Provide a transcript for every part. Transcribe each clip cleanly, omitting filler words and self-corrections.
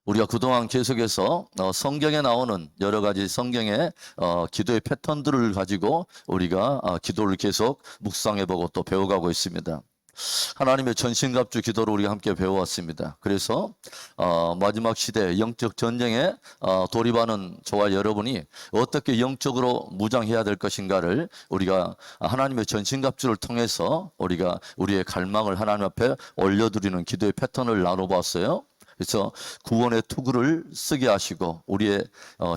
우리가 그동안 계속해서 성경에 나오는 여러 가지 성경의 기도의 패턴들을 가지고 우리가 기도를 계속 묵상해보고 또 배워가고 있습니다. 하나님의 전신갑주 기도를 우리가 함께 배워왔습니다. 그래서 마지막 시대 영적 전쟁에 돌입하는 저와 여러분이 어떻게 영적으로 무장해야 될 것인가를 우리가 하나님의 전신갑주를 통해서 우리가 우리의 갈망을 하나님 앞에 올려드리는 기도의 패턴을 나눠봤어요. 그래서 구원의 투구를 쓰게 하시고 우리의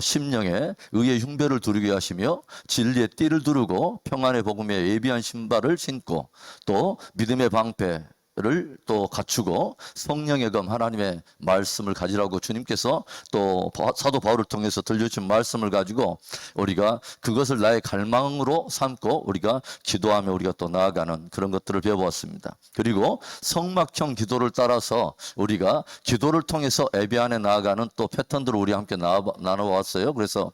심령에 의의 흉배를 두르게 하시며 진리의 띠를 두르고 평안의 복음에 예비한 신발을 신고 또 믿음의 방패를 또 갖추고 성령의 검 하나님의 말씀을 가지라고 주님께서 또 사도 바울을 통해서 들려주신 말씀을 가지고 우리가 그것을 나의 갈망으로 삼고 우리가 기도하며 우리가 또 나아가는 그런 것들을 배워봤습니다. 그리고 성막형 기도를 따라서 우리가 기도를 통해서 예배 안에 나아가는 또 패턴들을 우리 함께 나눠왔어요. 그래서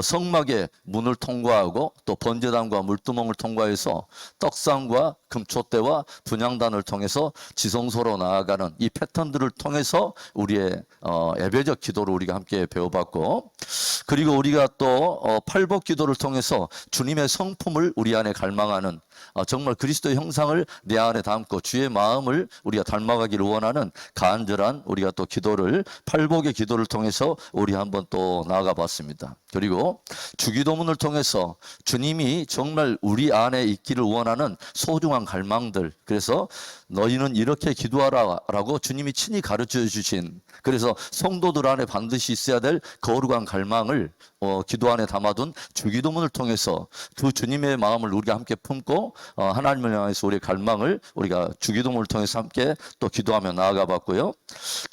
성막의 문을 통과하고 또 번제단과 물두멍을 통과해서 떡상과 금촛대와 분향단을 통해서 지성소로 나아가는 이 패턴들을 통해서 우리의 예배적 기도를 우리가 함께 배워봤고, 그리고 우리가 또 팔복 기도를 통해서 주님의 성품을 우리 안에 갈망하는 정말 그리스도의 형상을 내 안에 담고 주의 마음을 우리가 닮아가기를 원하는 간절한 우리가 또 기도를 팔복의 기도를 통해서 우리 한번 또 나아가 봤습니다. 그리고 주기도문을 통해서 주님이 정말 우리 안에 있기를 원하는 소중한 갈망들, 그래서 너희는 이렇게 기도하라라고 주님이 친히 가르쳐 주신, 그래서 성도들 안에 반드시 있어야 될 거룩한 갈망을 기도 안에 담아둔 주기도문을 통해서 그 주님의 마음을 우리가 함께 품고 하나님을 향해서 우리의 갈망을 우리가 주기도문을 통해서 함께 또 기도하며 나아가 봤고요.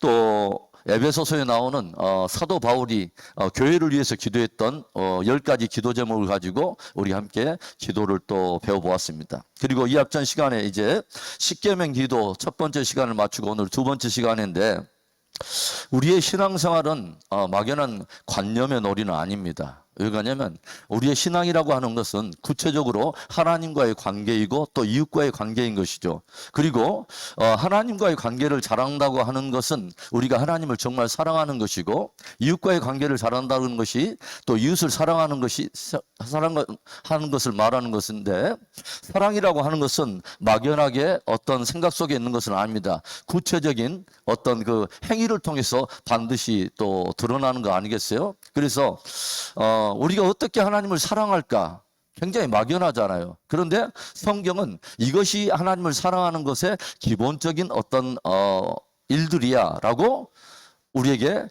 또 에베소서에 나오는 사도 바울이 교회를 위해서 기도했던 10가지 기도 제목을 가지고 우리 함께 기도를 또 배워보았습니다. 그리고 이 앞전 시간에 이제 십계명 기도 첫 번째 시간을 마치고 오늘 두 번째 시간인데, 우리의 신앙생활은 막연한 관념의 놀이는 아닙니다. 왜 그러냐면 우리의 신앙이라고 하는 것은 구체적으로 하나님과의 관계이고 또 이웃과의 관계인 것이죠. 그리고 하나님과의 관계를 잘한다고 하는 것은 우리가 하나님을 정말 사랑하는 것이고, 이웃과의 관계를 잘한다는 것이 또 이웃을 사랑하는 것이 사랑하는 것을 말하는 것인데, 사랑이라고 하는 것은 막연하게 어떤 생각 속에 있는 것은 아닙니다. 구체적인 어떤 그 행위를 통해서 반드시 또 드러나는 거 아니겠어요? 그래서 우리가 어떻게 하나님을 사랑할까? 굉장히 막연하잖아요. 그런데 성경은 이것이 하나님을 사랑하는 것의 기본적인 어떤 일들이야 라고 우리에게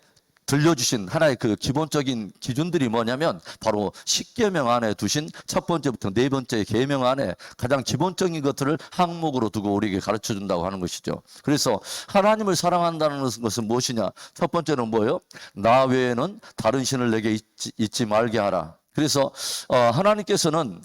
들려주신 하나의 그 기본적인 기준들이 뭐냐면 바로 십계명 안에 두신 첫 번째부터 네 번째 계명 안에 가장 기본적인 것들을 항목으로 두고 우리에게 가르쳐 준다고 하는 것이죠. 그래서 하나님을 사랑한다는 것은 무엇이냐? 첫 번째는 뭐예요? 나 외에는 다른 신을 내게 잊지 말게 하라. 그래서 하나님께서는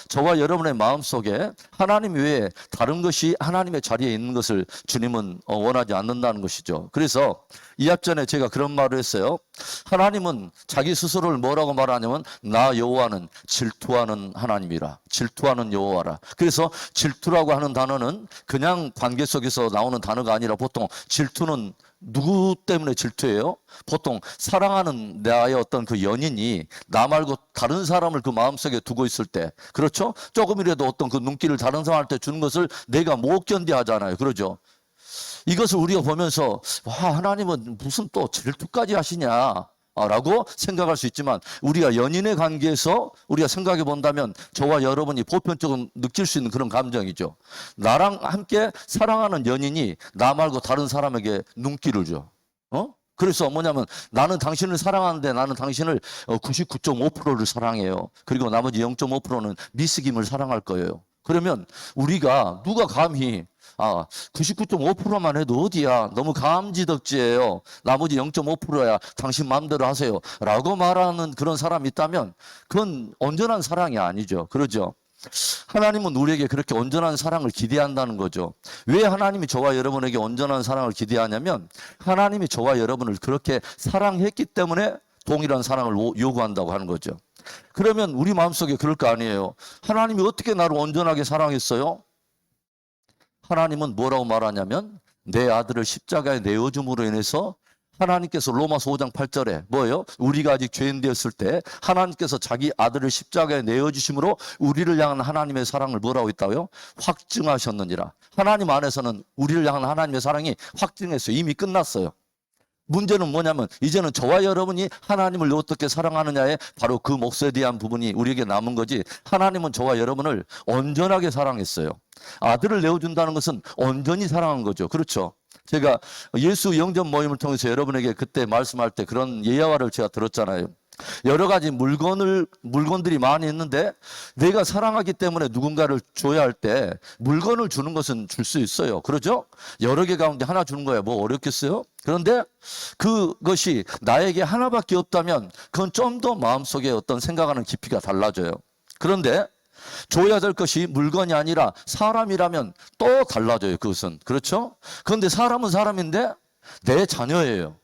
저와 여러분의 마음속에 하나님 외에 다른 것이 하나님의 자리에 있는 것을 주님은 원하지 않는다는 것이죠. 그래서 이 앞전에 제가 그런 말을 했어요. 하나님은 자기 스스로를 뭐라고 말하냐면 나 여호와는 질투하는 하나님이라, 질투하는 여호와라. 그래서 질투라고 하는 단어는 그냥 관계 속에서 나오는 단어가 아니라 보통 질투는 누구 때문에 질투해요? 보통 사랑하는 나의 어떤 그 연인이 나 말고 다른 사람을 그 마음속에 두고 있을 때, 그렇죠? 조금이라도 어떤 그 눈길을 다른 사람한테 주는 것을 내가 못 견디하잖아요. 그러죠? 이것을 우리가 보면서 와, 하나님은 무슨 또 질투까지 하시냐 라고 생각할 수 있지만, 우리가 연인의 관계에서 우리가 생각해 본다면 저와 여러분이 보편적으로 느낄 수 있는 그런 감정이죠. 나랑 함께 사랑하는 연인이 나 말고 다른 사람에게 눈길을 줘. 그래서 뭐냐면 나는 당신을 사랑하는데 나는 당신을 99.5%를 사랑해요. 그리고 나머지 0.5%는 미스김을 사랑할 거예요. 그러면 우리가 누가 감히 99.5%만 해도 어디야, 너무 감지덕지예요, 나머지 0.5%야 당신 마음대로 하세요 라고 말하는 그런 사람이 있다면 그건 온전한 사랑이 아니죠. 그러죠? 하나님은 우리에게 그렇게 온전한 사랑을 기대한다는 거죠. 왜 하나님이 저와 여러분에게 온전한 사랑을 기대하냐면 하나님이 저와 여러분을 그렇게 사랑했기 때문에 동일한 사랑을 요구한다고 하는 거죠. 그러면 우리 마음속에 그럴 거 아니에요. 하나님이 어떻게 나를 온전하게 사랑했어요? 하나님은 뭐라고 말하냐면 내 아들을 십자가에 내어줌으로 인해서 하나님께서 로마서 5장 8절에 뭐예요? 우리가 아직 죄인 되었을 때 하나님께서 자기 아들을 십자가에 내어주심으로 우리를 향한 하나님의 사랑을 뭐라고 했다고요? 확증하셨느니라. 하나님 안에서는 우리를 향한 하나님의 사랑이 확증했어요. 이미 끝났어요. 문제는 뭐냐면 이제는 저와 여러분이 하나님을 어떻게 사랑하느냐에 바로 그 몫에 대한 부분이 우리에게 남은 거지, 하나님은 저와 여러분을 온전하게 사랑했어요. 아들을 내어준다는 것은 온전히 사랑한 거죠. 그렇죠? 제가 예수 영접 모임을 통해서 여러분에게 그때 말씀할 때 그런 예화를 제가 들었잖아요. 여러 가지 물건들이 많이 있는데 내가 사랑하기 때문에 누군가를 줘야 할 때 물건을 주는 것은 줄 수 있어요. 그러죠? 여러 개 가운데 하나 주는 거야 뭐 어렵겠어요? 그런데 그것이 나에게 하나밖에 없다면 그건 좀 더 마음속에 어떤 생각하는 깊이가 달라져요. 그런데 줘야 될 것이 물건이 아니라 사람이라면 또 달라져요. 그것은. 그렇죠? 그런데 사람은 사람인데 내 자녀예요.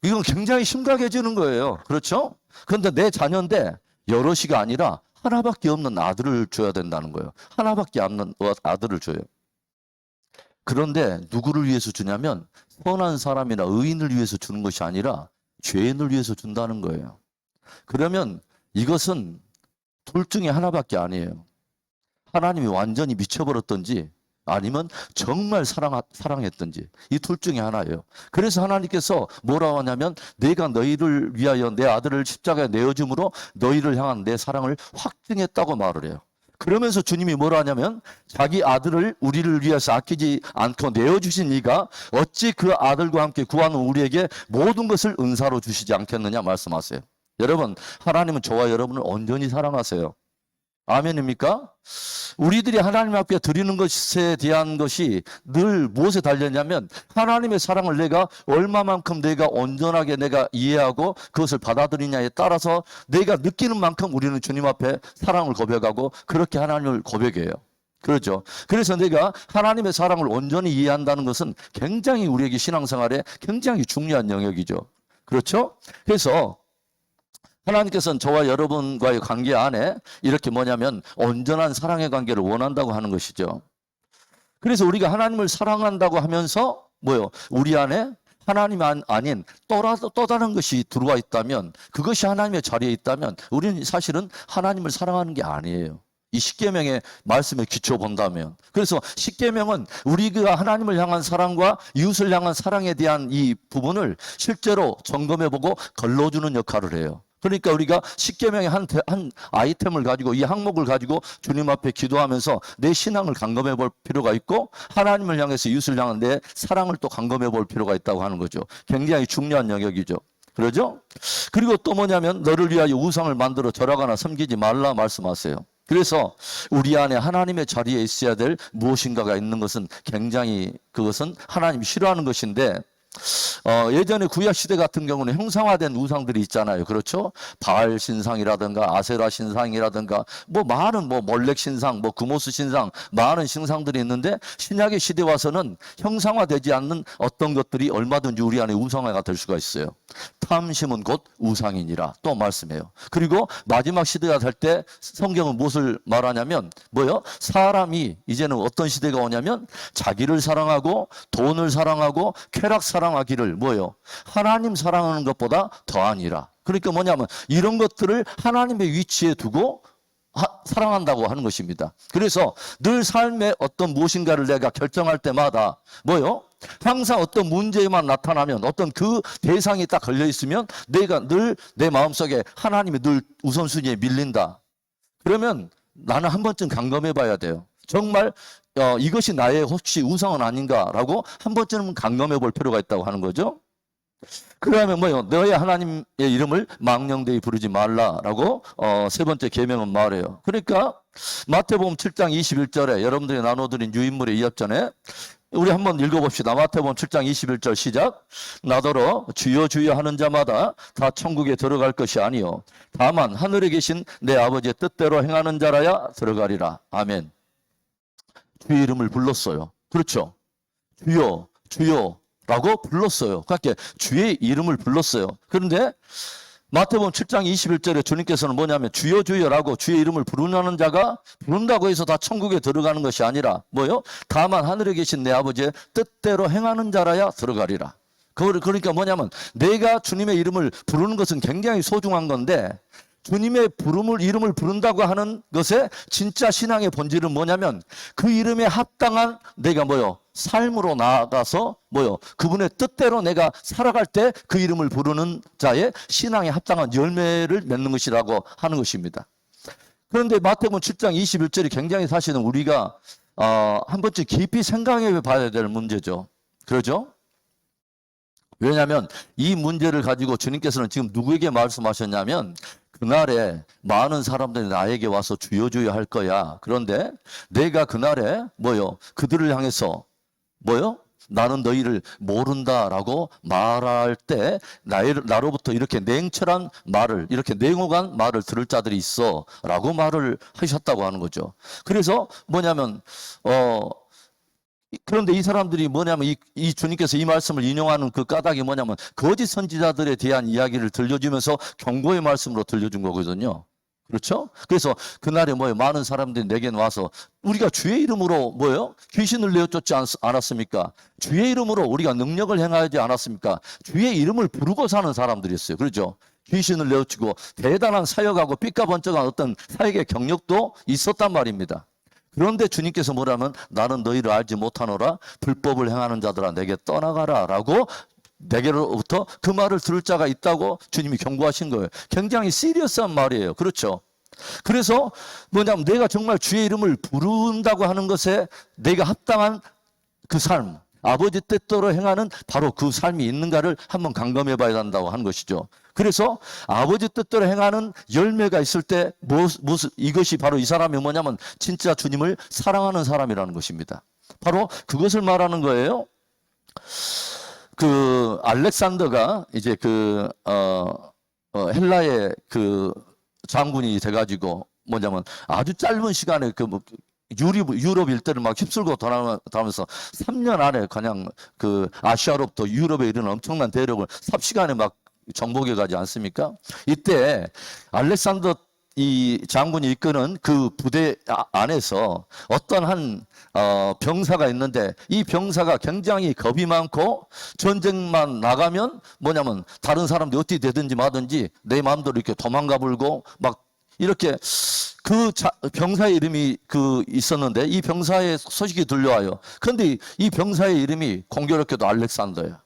이건 굉장히 심각해지는 거예요. 그렇죠? 그런데 내 자녀인데 여럿이가 아니라 하나밖에 없는 아들을 줘야 된다는 거예요. 하나밖에 없는 아들을 줘요. 그런데 누구를 위해서 주냐면 선한 사람이나 의인을 위해서 주는 것이 아니라 죄인을 위해서 준다는 거예요. 그러면 이것은 둘 중에 하나밖에 아니에요. 하나님이 완전히 미쳐버렸던지 아니면 정말 사랑했던지 이 둘 중에 하나예요. 그래서 하나님께서 뭐라고 하냐면 내가 너희를 위하여 내 아들을 십자가에 내어줌으로 너희를 향한 내 사랑을 확증했다고 말을 해요. 그러면서 주님이 뭐라 하냐면 자기 아들을 우리를 위해서 아끼지 않고 내어주신 이가 어찌 그 아들과 함께 구하는 우리에게 모든 것을 은사로 주시지 않겠느냐 말씀하세요. 여러분, 하나님은 저와 여러분을 온전히 사랑하세요. 아멘입니까? 우리들이 하나님 앞에 드리는 것에 대한 것이 늘 무엇에 달렸냐면 하나님의 사랑을 내가 얼마만큼 내가 온전하게 내가 이해하고 그것을 받아들이냐에 따라서 내가 느끼는 만큼 우리는 주님 앞에 사랑을 고백하고 그렇게 하나님을 고백해요. 그렇죠? 그래서 내가 하나님의 사랑을 온전히 이해한다는 것은 굉장히 우리에게 신앙생활에 굉장히 중요한 영역이죠. 그렇죠? 그래서 하나님께서는 저와 여러분과의 관계 안에 이렇게 뭐냐면 온전한 사랑의 관계를 원한다고 하는 것이죠. 그래서 우리가 하나님을 사랑한다고 하면서 뭐요? 우리 안에 하나님 아닌 또 다른 것이 들어와 있다면, 그것이 하나님의 자리에 있다면 우리는 사실은 하나님을 사랑하는 게 아니에요. 이 십계명의 말씀에 기초 본다면. 그래서 십계명은 우리가 하나님을 향한 사랑과 이웃을 향한 사랑에 대한 이 부분을 실제로 점검해보고 걸러주는 역할을 해요. 그러니까 우리가 십계명의 한 아이템을 가지고 이 항목을 가지고 주님 앞에 기도하면서 내 신앙을 점검해 볼 필요가 있고 하나님을 향해서 이웃을 향한 내 사랑을 또 점검해 볼 필요가 있다고 하는 거죠. 굉장히 중요한 영역이죠. 그러죠? 그리고 또 뭐냐면 너를 위하여 우상을 만들어 절하거나 섬기지 말라 말씀하세요. 그래서 우리 안에 하나님의 자리에 있어야 될 무엇인가가 있는 것은 굉장히 그것은 하나님이 싫어하는 것인데 예전에 구약 시대 같은 경우는 형상화된 우상들이 있잖아요. 그렇죠? 바알 신상이라든가 아세라 신상이라든가 뭐 많은 몰렉 신상, 구모스 신상, 많은 신상들이 있는데 신약의 시대 와서는 형상화되지 않는 어떤 것들이 얼마든지 우리 안에 우상화가 될 수가 있어요. 탐심은 곧 우상이니라 또 말씀해요. 그리고 마지막 시대가 될 때 성경은 무엇을 말하냐면 뭐요? 사람이 이제는 어떤 시대가 오냐면 자기를 사랑하고 돈을 사랑하고 쾌락 사랑하기를 뭐요? 하나님 사랑하는 것보다 더하니라. 그러니까 뭐냐면 이런 것들을 하나님의 위치에 두고 사랑한다고 하는 것입니다. 그래서 늘 삶의 어떤 무엇인가를 내가 결정할 때마다 뭐요? 항상 어떤 문제만 나타나면 어떤 그 대상이 딱 걸려 있으면 내가 늘 내 마음속에 하나님이 늘 우선순위에 밀린다. 그러면 나는 한 번쯤 점검해 봐야 돼요. 정말 이것이 나의 혹시 우상은 아닌가라고 한 번쯤은 점검해 볼 필요가 있다고 하는 거죠. 그러면 뭐요? 너의 하나님의 이름을 망령되이 부르지 말라라고 세 번째 계명은 말해요. 그러니까 마태복음 7장 21절에 여러분들이 나눠드린 유인물의 이합전에 우리 한번 읽어봅시다. 마태복음 7장 21절 시작. 나더러 주여 주여 하는 자마다 다 천국에 들어갈 것이 아니요 다만 하늘에 계신 내 아버지의 뜻대로 행하는 자라야 들어가리라. 아멘. 주의 이름을 불렀어요. 그렇죠? 주여 주여 라고 불렀어요. 그러니까 주의 이름을 불렀어요. 그런데 마태복음 7장 21절에 주님께서는 뭐냐면 주여 주여라고 주의 이름을 부르는 자가 부른다고 해서 다 천국에 들어가는 것이 아니라 뭐요? 다만 하늘에 계신 내 아버지의 뜻대로 행하는 자라야 들어가리라. 그러니까 뭐냐면 내가 주님의 이름을 부르는 것은 굉장히 소중한 건데 주님의 이름을 부른다고 하는 것의 진짜 신앙의 본질은 뭐냐면 그 이름에 합당한 내가 삶으로 나아가서 그분의 뜻대로 내가 살아갈 때 그 이름을 부르는 자의 신앙에 합당한 열매를 맺는 것이라고 하는 것입니다. 그런데 마태복음 7장 21절이 굉장히 사실은 우리가 한 번쯤 깊이 생각해 봐야 될 문제죠. 그러죠? 왜냐하면 이 문제를 가지고 주님께서는 지금 누구에게 말씀하셨냐면 그날에 많은 사람들이 나에게 와서 주여 주여 할 거야. 그런데 내가 그날에 그들을 향해서 나는 너희를 모른다라고 말할 때 나로부터 이렇게 냉철한 말을, 이렇게 냉혹한 말을 들을 자들이 있어 라고 말을 하셨다고 하는 거죠. 그래서 그런데 이 사람들이 이 주님께서 이 말씀을 인용하는 그 까닭이 거짓 선지자들에 대한 이야기를 들려주면서 경고의 말씀으로 들려준 거거든요. 그렇죠? 그래서 그날에 많은 사람들이 내게 와서 우리가 주의 이름으로 귀신을 내어쫓지 않았습니까? 주의 이름으로 우리가 능력을 행하지 않았습니까? 주의 이름을 부르고 사는 사람들이었어요. 그렇죠? 귀신을 내어치고 대단한 사역하고 삐까번쩍한 어떤 사역의 경력도 있었단 말입니다. 그런데 주님께서 뭐라면 나는 너희를 알지 못하노라 불법을 행하는 자들아 내게 떠나가라 라고 내게로부터 그 말을 들을 자가 있다고 주님이 경고하신 거예요. 굉장히 시리어스한 말이에요. 그렇죠? 그래서 내가 정말 주의 이름을 부른다고 하는 것에 내가 합당한 그 삶, 아버지 뜻대로 행하는 바로 그 삶이 있는가를 한번 점검해 봐야 한다고 하는 것이죠. 그래서 아버지 뜻대로 행하는 열매가 있을 때 이것이 바로 이 사람이 진짜 주님을 사랑하는 사람이라는 것입니다. 바로 그것을 말하는 거예요. 그 알렉산더가 이제 헬라의 그 장군이 돼가지고 아주 짧은 시간에 유럽 일대를 막 휩쓸고 돌아가면서 3년 안에 그냥 아시아로부터 유럽에 이르는 엄청난 대륙을 삽시간에 막 정복해 가지 않습니까? 이때 알렉산더 이 장군이 이끄는 그 부대 안에서 어떤 한 병사가 있는데 이 병사가 굉장히 겁이 많고 전쟁만 나가면 다른 사람들이 어떻게 되든지 마든지 내 마음대로 이렇게 도망가 불고 막 이렇게 병사의 이름이 있었는데 이 병사의 소식이 들려와요. 그런데 이 병사의 이름이 공교롭게도 알렉산더예요.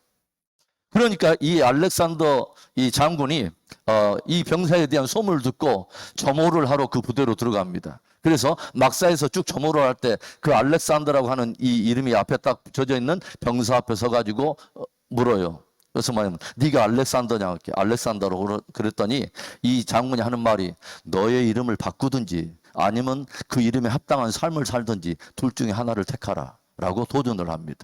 그러니까 이 알렉산더 이 장군이 이 병사에 대한 소문을 듣고 점호를 하러 그 부대로 들어갑니다. 그래서 막사에서 쭉 점호를 할 때 그 알렉산더라고 하는 이 이름이 앞에 딱 붙여져 있는 병사 앞에 서가지고 물어요. 그래서 네가 알렉산더냐? 알렉산더로 그랬더니 이 장군이 하는 말이 너의 이름을 바꾸든지 아니면 그 이름에 합당한 삶을 살든지 둘 중에 하나를 택하라 라고 도전을 합니다.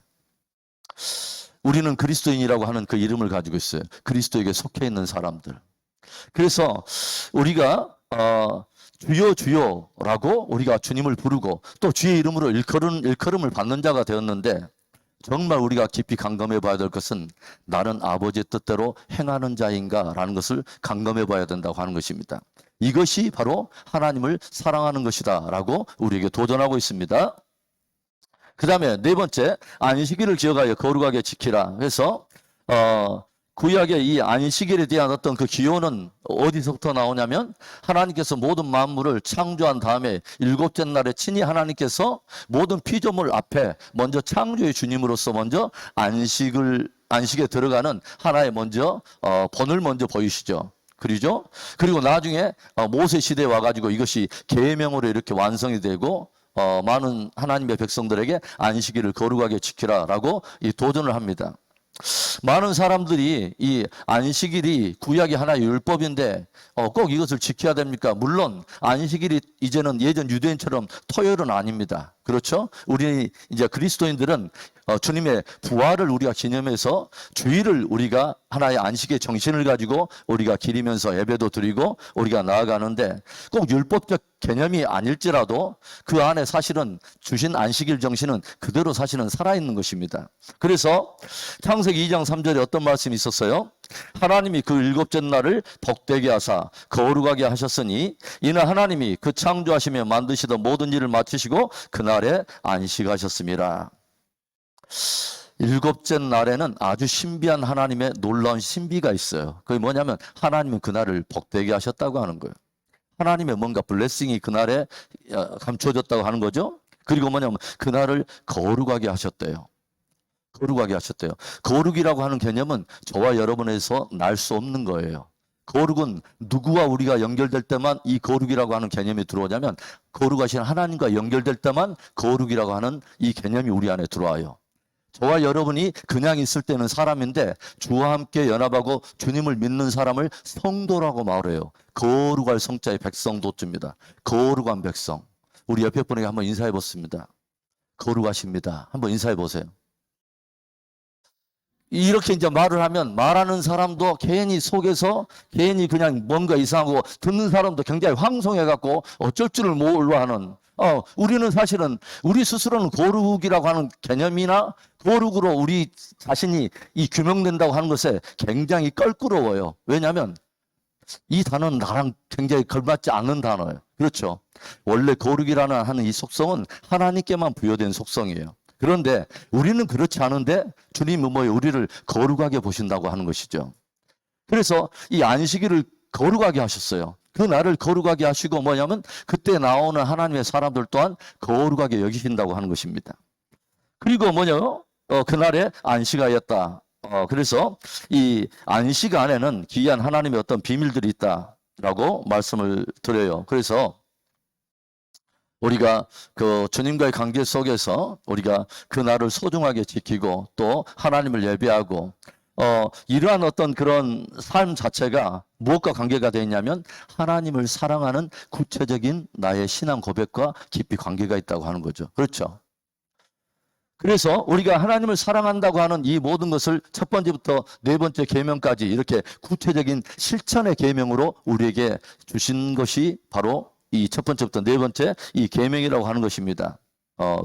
우리는 그리스도인이라고 하는 그 이름을 가지고 있어요. 그리스도에게 속해 있는 사람들. 그래서 우리가 주여 주여라고 우리가 주님을 부르고 또 주의 이름으로 일컬음을 받는 자가 되었는데 정말 우리가 깊이 점검해 봐야 될 것은 나는 아버지의 뜻대로 행하는 자인가 라는 것을 점검해 봐야 된다고 하는 것입니다. 이것이 바로 하나님을 사랑하는 것이다 라고 우리에게 도전하고 있습니다. 그 다음에 네 번째, 안식일을 기억하여 거룩하게 지키라. 그래서 구약의 이 안식일에 대한 어떤 그 기호는 어디서부터 나오냐면 하나님께서 모든 만물을 창조한 다음에 일곱째 날에 친히 하나님께서 모든 피조물 앞에 먼저 창조의 주님으로서 먼저 안식에 들어가는 하나의 본을 먼저 보이시죠. 그리고 나중에 모세 시대에 와가지고 이것이 계명으로 이렇게 완성이 되고 많은 하나님의 백성들에게 안식일을 거룩하게 지키라라고 이 도전을 합니다. 많은 사람들이 이 안식일이 구약의 하나의 율법인데 꼭 이것을 지켜야 됩니까? 물론 안식일이 이제는 예전 유대인처럼 토요일은 아닙니다. 그렇죠? 우리 이제 그리스도인들은 주님의 부활을 우리가 기념해서 주일을 우리가 하나의 안식의 정신을 가지고 우리가 기리면서 예배도 드리고 우리가 나아가는데 꼭 율법적 개념이 아닐지라도 그 안에 사실은 주신 안식일 정신은 그대로 사실은 살아있는 것입니다. 그래서 창세기 2장 3절에 어떤 말씀이 있었어요? 하나님이 그 일곱째 날을 복되게 하사 거룩하게 하셨으니 이는 하나님이 그 창조하시며 만드시던 모든 일을 마치시고 그날에 안식하셨습니다. 일곱째 날에는 아주 신비한 하나님의 놀라운 신비가 있어요. 그게 뭐냐면 하나님은 그날을 복되게 하셨다고 하는 거예요. 하나님의 뭔가 블레싱이 그날에 감춰졌다고 하는 거죠. 그리고 뭐냐면 그날을 거룩하게 하셨대요. 거룩하게 하셨대요. 거룩이라고 하는 개념은 저와 여러분에서 날 수 없는 거예요. 거룩은 누구와 우리가 연결될 때만 이 거룩이라고 하는 개념이 들어오냐면 거룩하신 하나님과 연결될 때만 거룩이라고 하는 이 개념이 우리 안에 들어와요. 저와 여러분이 그냥 있을 때는 사람인데 주와 함께 연합하고 주님을 믿는 사람을 성도라고 말해요. 거룩할 성자의 백성도입니다. 거룩한 백성. 우리 옆에 분에게 한번 인사해 보습니다. 거룩하십니다. 한번 인사해 보세요. 이렇게 이제 말을 하면 말하는 사람도 괜히 속에서 괜히 그냥 뭔가 이상하고 듣는 사람도 굉장히 황송해갖고 어쩔 줄을 몰라 하는 우리는 사실은 우리 스스로는 거룩이라고 하는 개념이나 거룩으로 우리 자신이 이 규명된다고 하는 것에 굉장히 껄끄러워요. 왜냐하면 이 단어는 나랑 굉장히 걸맞지 않는 단어예요. 그렇죠. 원래 거룩이라는 하는 이 속성은 하나님께만 부여된 속성이에요. 그런데 우리는 그렇지 않은데 주님은 우리를 거룩하게 보신다고 하는 것이죠. 그래서 이 안식일을 거룩하게 하셨어요. 그 날을 거룩하게 하시고 뭐냐면 그때 나오는 하나님의 사람들 또한 거룩하게 여기신다고 하는 것입니다. 그리고 그날에 안식하였다. 그래서 이 안식 안에는 귀한 하나님의 어떤 비밀들이 있다라고 말씀을 드려요. 그래서 우리가 그 주님과의 관계 속에서 우리가 그 날을 소중하게 지키고 또 하나님을 예배하고 이러한 어떤 그런 삶 자체가 무엇과 관계가 되어 있냐면 하나님을 사랑하는 구체적인 나의 신앙 고백과 깊이 관계가 있다고 하는 거죠. 그렇죠. 그래서 우리가 하나님을 사랑한다고 하는 이 모든 것을 첫 번째부터 네 번째 계명까지 이렇게 구체적인 실천의 계명으로 우리에게 주신 것이 바로 이 첫 번째부터 네 번째 이 계명이라고 하는 것입니다.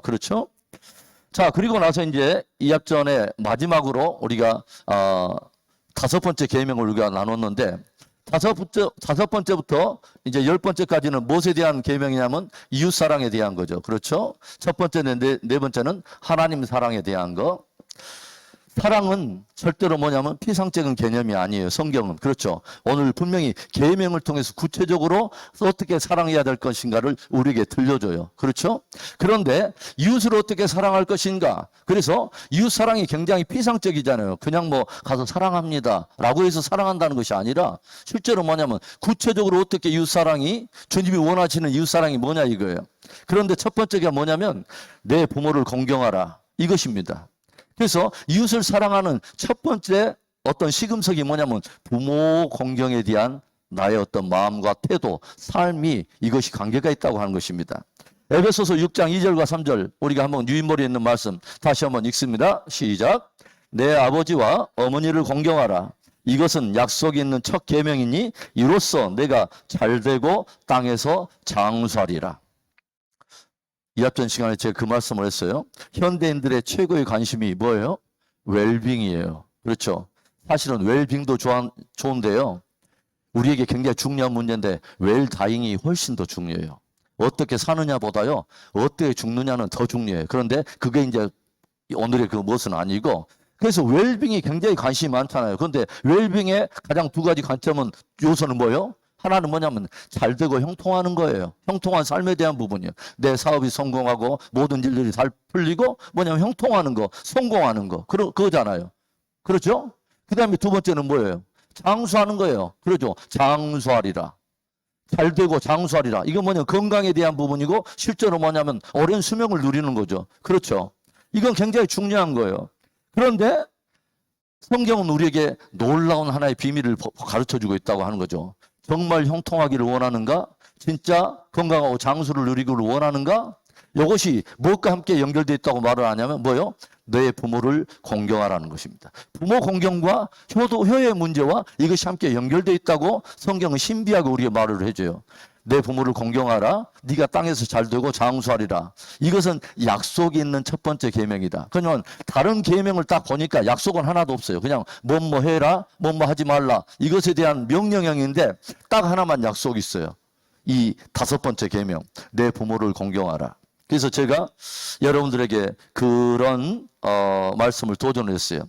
그렇죠? 자, 그리고 나서 이제 이 약전의 마지막으로 우리가 다섯 번째 계명을 우리가 나눴는데 다섯 번째부터 이제 열 번째까지는 무엇에 대한 계명이냐면 이웃 사랑에 대한 거죠. 그렇죠? 첫 번째는 네 번째는 하나님 사랑에 대한 거. 사랑은 절대로 뭐냐면 피상적인 개념이 아니에요. 성경은. 그렇죠. 오늘 분명히 계명을 통해서 구체적으로 어떻게 사랑해야 될 것인가를 우리에게 들려줘요. 그렇죠. 그런데 이웃을 어떻게 사랑할 것인가. 그래서 이웃 사랑이 굉장히 피상적이잖아요. 그냥 가서 사랑합니다 라고 해서 사랑한다는 것이 아니라 실제로 뭐냐면 구체적으로 어떻게 이웃 사랑이 주님이 원하시는 이웃 사랑이 뭐냐 이거예요. 그런데 첫 번째가 뭐냐면 내 부모를 공경하라 이것입니다. 그래서 이웃을 사랑하는 첫 번째 어떤 시금석이 뭐냐면 부모 공경에 대한 나의 어떤 마음과 태도, 삶이 이것이 관계가 있다고 하는 것입니다. 에베소서 6장 2절과 3절 우리가 한번 유인머리에 있는 말씀 다시 한번 읽습니다. 시작. 내 아버지와 어머니를 공경하라. 이것은 약속이 있는 첫 계명이니 이로써 내가 잘되고 땅에서 장수하리라. 이 앞전 시간에 제가 그 말씀을 했어요. 현대인들의 최고의 관심이 뭐예요? 웰빙이에요. 그렇죠. 사실은 웰빙도 좋은데요. 우리에게 굉장히 중요한 문제인데 웰다잉이 훨씬 더 중요해요. 어떻게 사느냐보다요. 어떻게 죽느냐는 더 중요해요. 그런데 그게 이제 오늘의 그 무엇은 아니고 그래서 웰빙이 굉장히 관심이 많잖아요. 그런데 웰빙의 가장 두 가지 관점은 요소는 뭐예요? 하나는 뭐냐면 잘되고 형통하는 거예요. 형통한 삶에 대한 부분이에요. 내 사업이 성공하고 모든 일들이 잘 풀리고 뭐냐면 형통하는 거, 성공하는 거 그거잖아요. 그렇죠? 그 다음에 두 번째는 뭐예요? 장수하는 거예요. 그렇죠? 장수하리라. 잘되고 장수하리라. 이건 뭐냐면 건강에 대한 부분이고 실제로 뭐냐면 오랜 수명을 누리는 거죠. 그렇죠? 이건 굉장히 중요한 거예요. 그런데 성경은 우리에게 놀라운 하나의 비밀을 가르쳐주고 있다고 하는 거죠. 정말 형통하기를 원하는가? 진짜 건강하고 장수를 누리기를 원하는가? 이것이 무엇과 함께 연결되어 있다고 말을 하냐면 뭐예요? 내 부모를 공경하라는 것입니다. 부모 공경과 효의 문제와 이것이 함께 연결되어 있다고 성경은 신비하게 우리에게 말을 해줘요. 내 부모를 공경하라. 네가 땅에서 잘되고 장수하리라. 이것은 약속이 있는 첫 번째 계명이다. 그러면 다른 계명을 딱 보니까 약속은 하나도 없어요. 그냥 뭐뭐 해라, 뭐뭐 하지 말라. 이것에 대한 명령형인데 딱 하나만 약속이 있어요. 이 다섯 번째 계명, 내 부모를 공경하라. 그래서 제가 여러분들에게 그런 말씀을 도전했어요.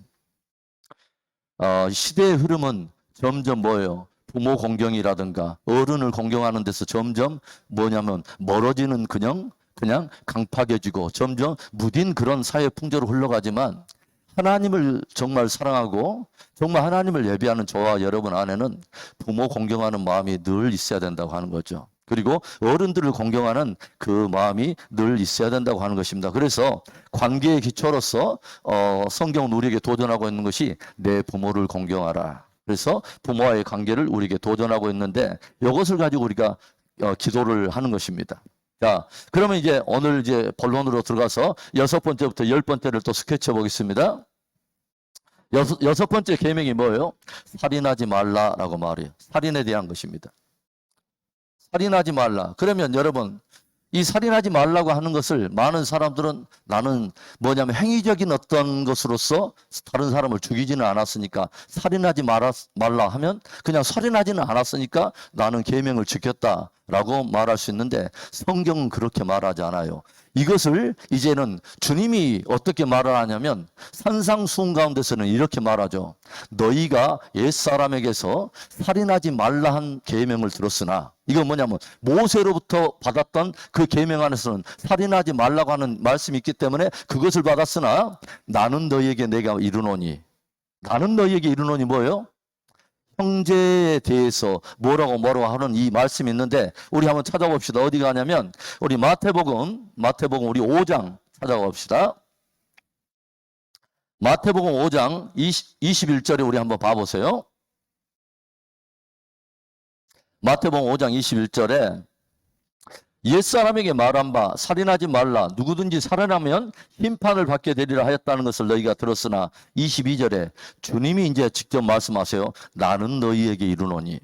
시대의 흐름은 점점 뭐예요? 부모 공경이라든가 어른을 공경하는 데서 점점 뭐냐면 멀어지는 그냥 강팍해지고 점점 무딘 그런 사회 풍조로 흘러가지만 하나님을 정말 사랑하고 정말 하나님을 예배하는 저와 여러분 안에는 부모 공경하는 마음이 늘 있어야 된다고 하는 거죠. 그리고 어른들을 공경하는 그 마음이 늘 있어야 된다고 하는 것입니다. 그래서 관계의 기초로서 성경은 우리에게 도전하고 있는 것이 내 부모를 공경하라. 그래서 부모와의 관계를 우리에게 도전하고 있는데 이것을 가지고 우리가 기도를 하는 것입니다. 자, 그러면 이제 오늘 이제 본론으로 들어가서 6번째부터 10번째를 또 스케치해 보겠습니다. 여섯 번째 계명이 뭐예요? 살인하지 말라라고 말해요. 살인에 대한 것입니다. 살인하지 말라. 그러면 여러분, 이 살인하지 말라고 하는 것을 많은 사람들은 나는 뭐냐면 행위적인 어떤 것으로서 다른 사람을 죽이지는 않았으니까 살인하지 말라 하면 그냥 살인하지는 않았으니까 나는 계명을 지켰다라고 말할 수 있는데 성경은 그렇게 말하지 않아요. 이것을 이제는 주님이 어떻게 말을 하냐면 산상수훈 가운데서는 이렇게 말하죠. 너희가 옛사람에게서 살인하지 말라 한 계명을 들었으나 이건 뭐냐면 모세로부터 받았던 그 계명 안에서는 살인하지 말라고 하는 말씀이 있기 때문에 그것을 받았으나 나는 너희에게 내가 이르노니 나는 너희에게 이르노니 뭐예요? 형제에 대해서 뭐라고 하는 이 말씀이 있는데 우리 한번 찾아봅시다. 어디 가냐면 우리 마태복음 우리 5장 찾아봅시다. 마태복음 5장 21절에 우리 한번 봐보세요. 마태복음 5장 21절에 옛사람에게 말한 바 살인하지 말라 누구든지 살인하면 심판을 받게 되리라 하였다는 것을 너희가 들었으나 22절에 주님이 이제 직접 말씀하세요. 나는 너희에게 이르노니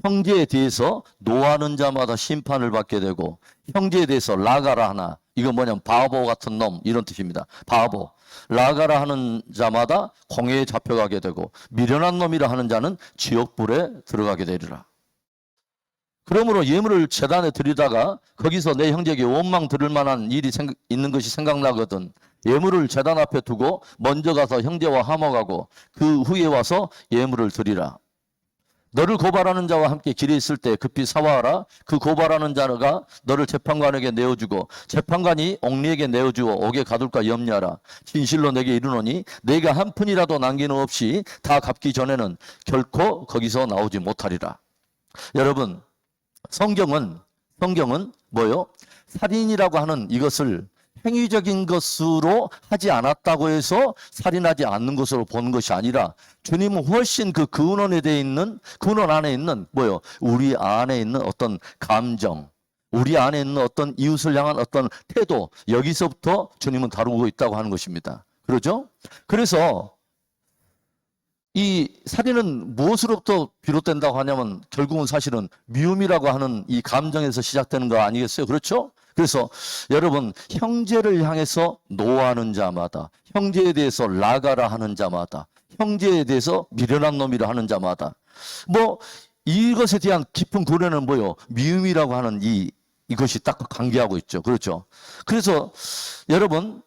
형제에 대해서 노하는 자마다 심판을 받게 되고 형제에 대해서 라가라 하나 이건 뭐냐면 바보 같은 놈 이런 뜻입니다. 바보 라가라 하는 자마다 공회에 잡혀가게 되고 미련한 놈이라 하는 자는 지옥불에 들어가게 되리라. 그러므로 예물을 제단에 드리다가 거기서 내 형제에게 원망 들을 만한 일이 있는 것이 생각나거든 예물을 제단 앞에 두고 먼저 가서 형제와 화목하고 그 후에 와서 예물을 드리라. 너를 고발하는 자와 함께 길에 있을 때 급히 사와하라. 그 고발하는 자가 너를 재판관에게 내어주고 재판관이 옥리에게 내어주어 옥에 가둘까 염려하라. 진실로 내게 이르노니 내가 한 푼이라도 남김 없이 다 갚기 전에는 결코 거기서 나오지 못하리라. 여러분 성경은 뭐요? 살인이라고 하는 이것을 행위적인 것으로 하지 않았다고 해서 살인하지 않는 것으로 보는 것이 아니라 주님은 훨씬 그 근원 안에 있는 뭐요? 우리 안에 있는 어떤 감정, 우리 안에 있는 어떤 이웃을 향한 어떤 태도 여기서부터 주님은 다루고 있다고 하는 것입니다. 그렇죠? 그래서 이 살인은 무엇으로부터 비롯된다고 하냐면 결국은 사실은 미움이라고 하는 이 감정에서 시작되는 거 아니겠어요? 그렇죠? 그래서 여러분 형제를 향해서 노하는 자마다 형제에 대해서 라가라 하는 자마다 형제에 대해서 미련한 놈이라 하는 자마다 뭐 이것에 대한 깊은 고려는 뭐요? 미움이라고 하는 이것이 딱 관계하고 있죠. 그렇죠? 그래서 여러분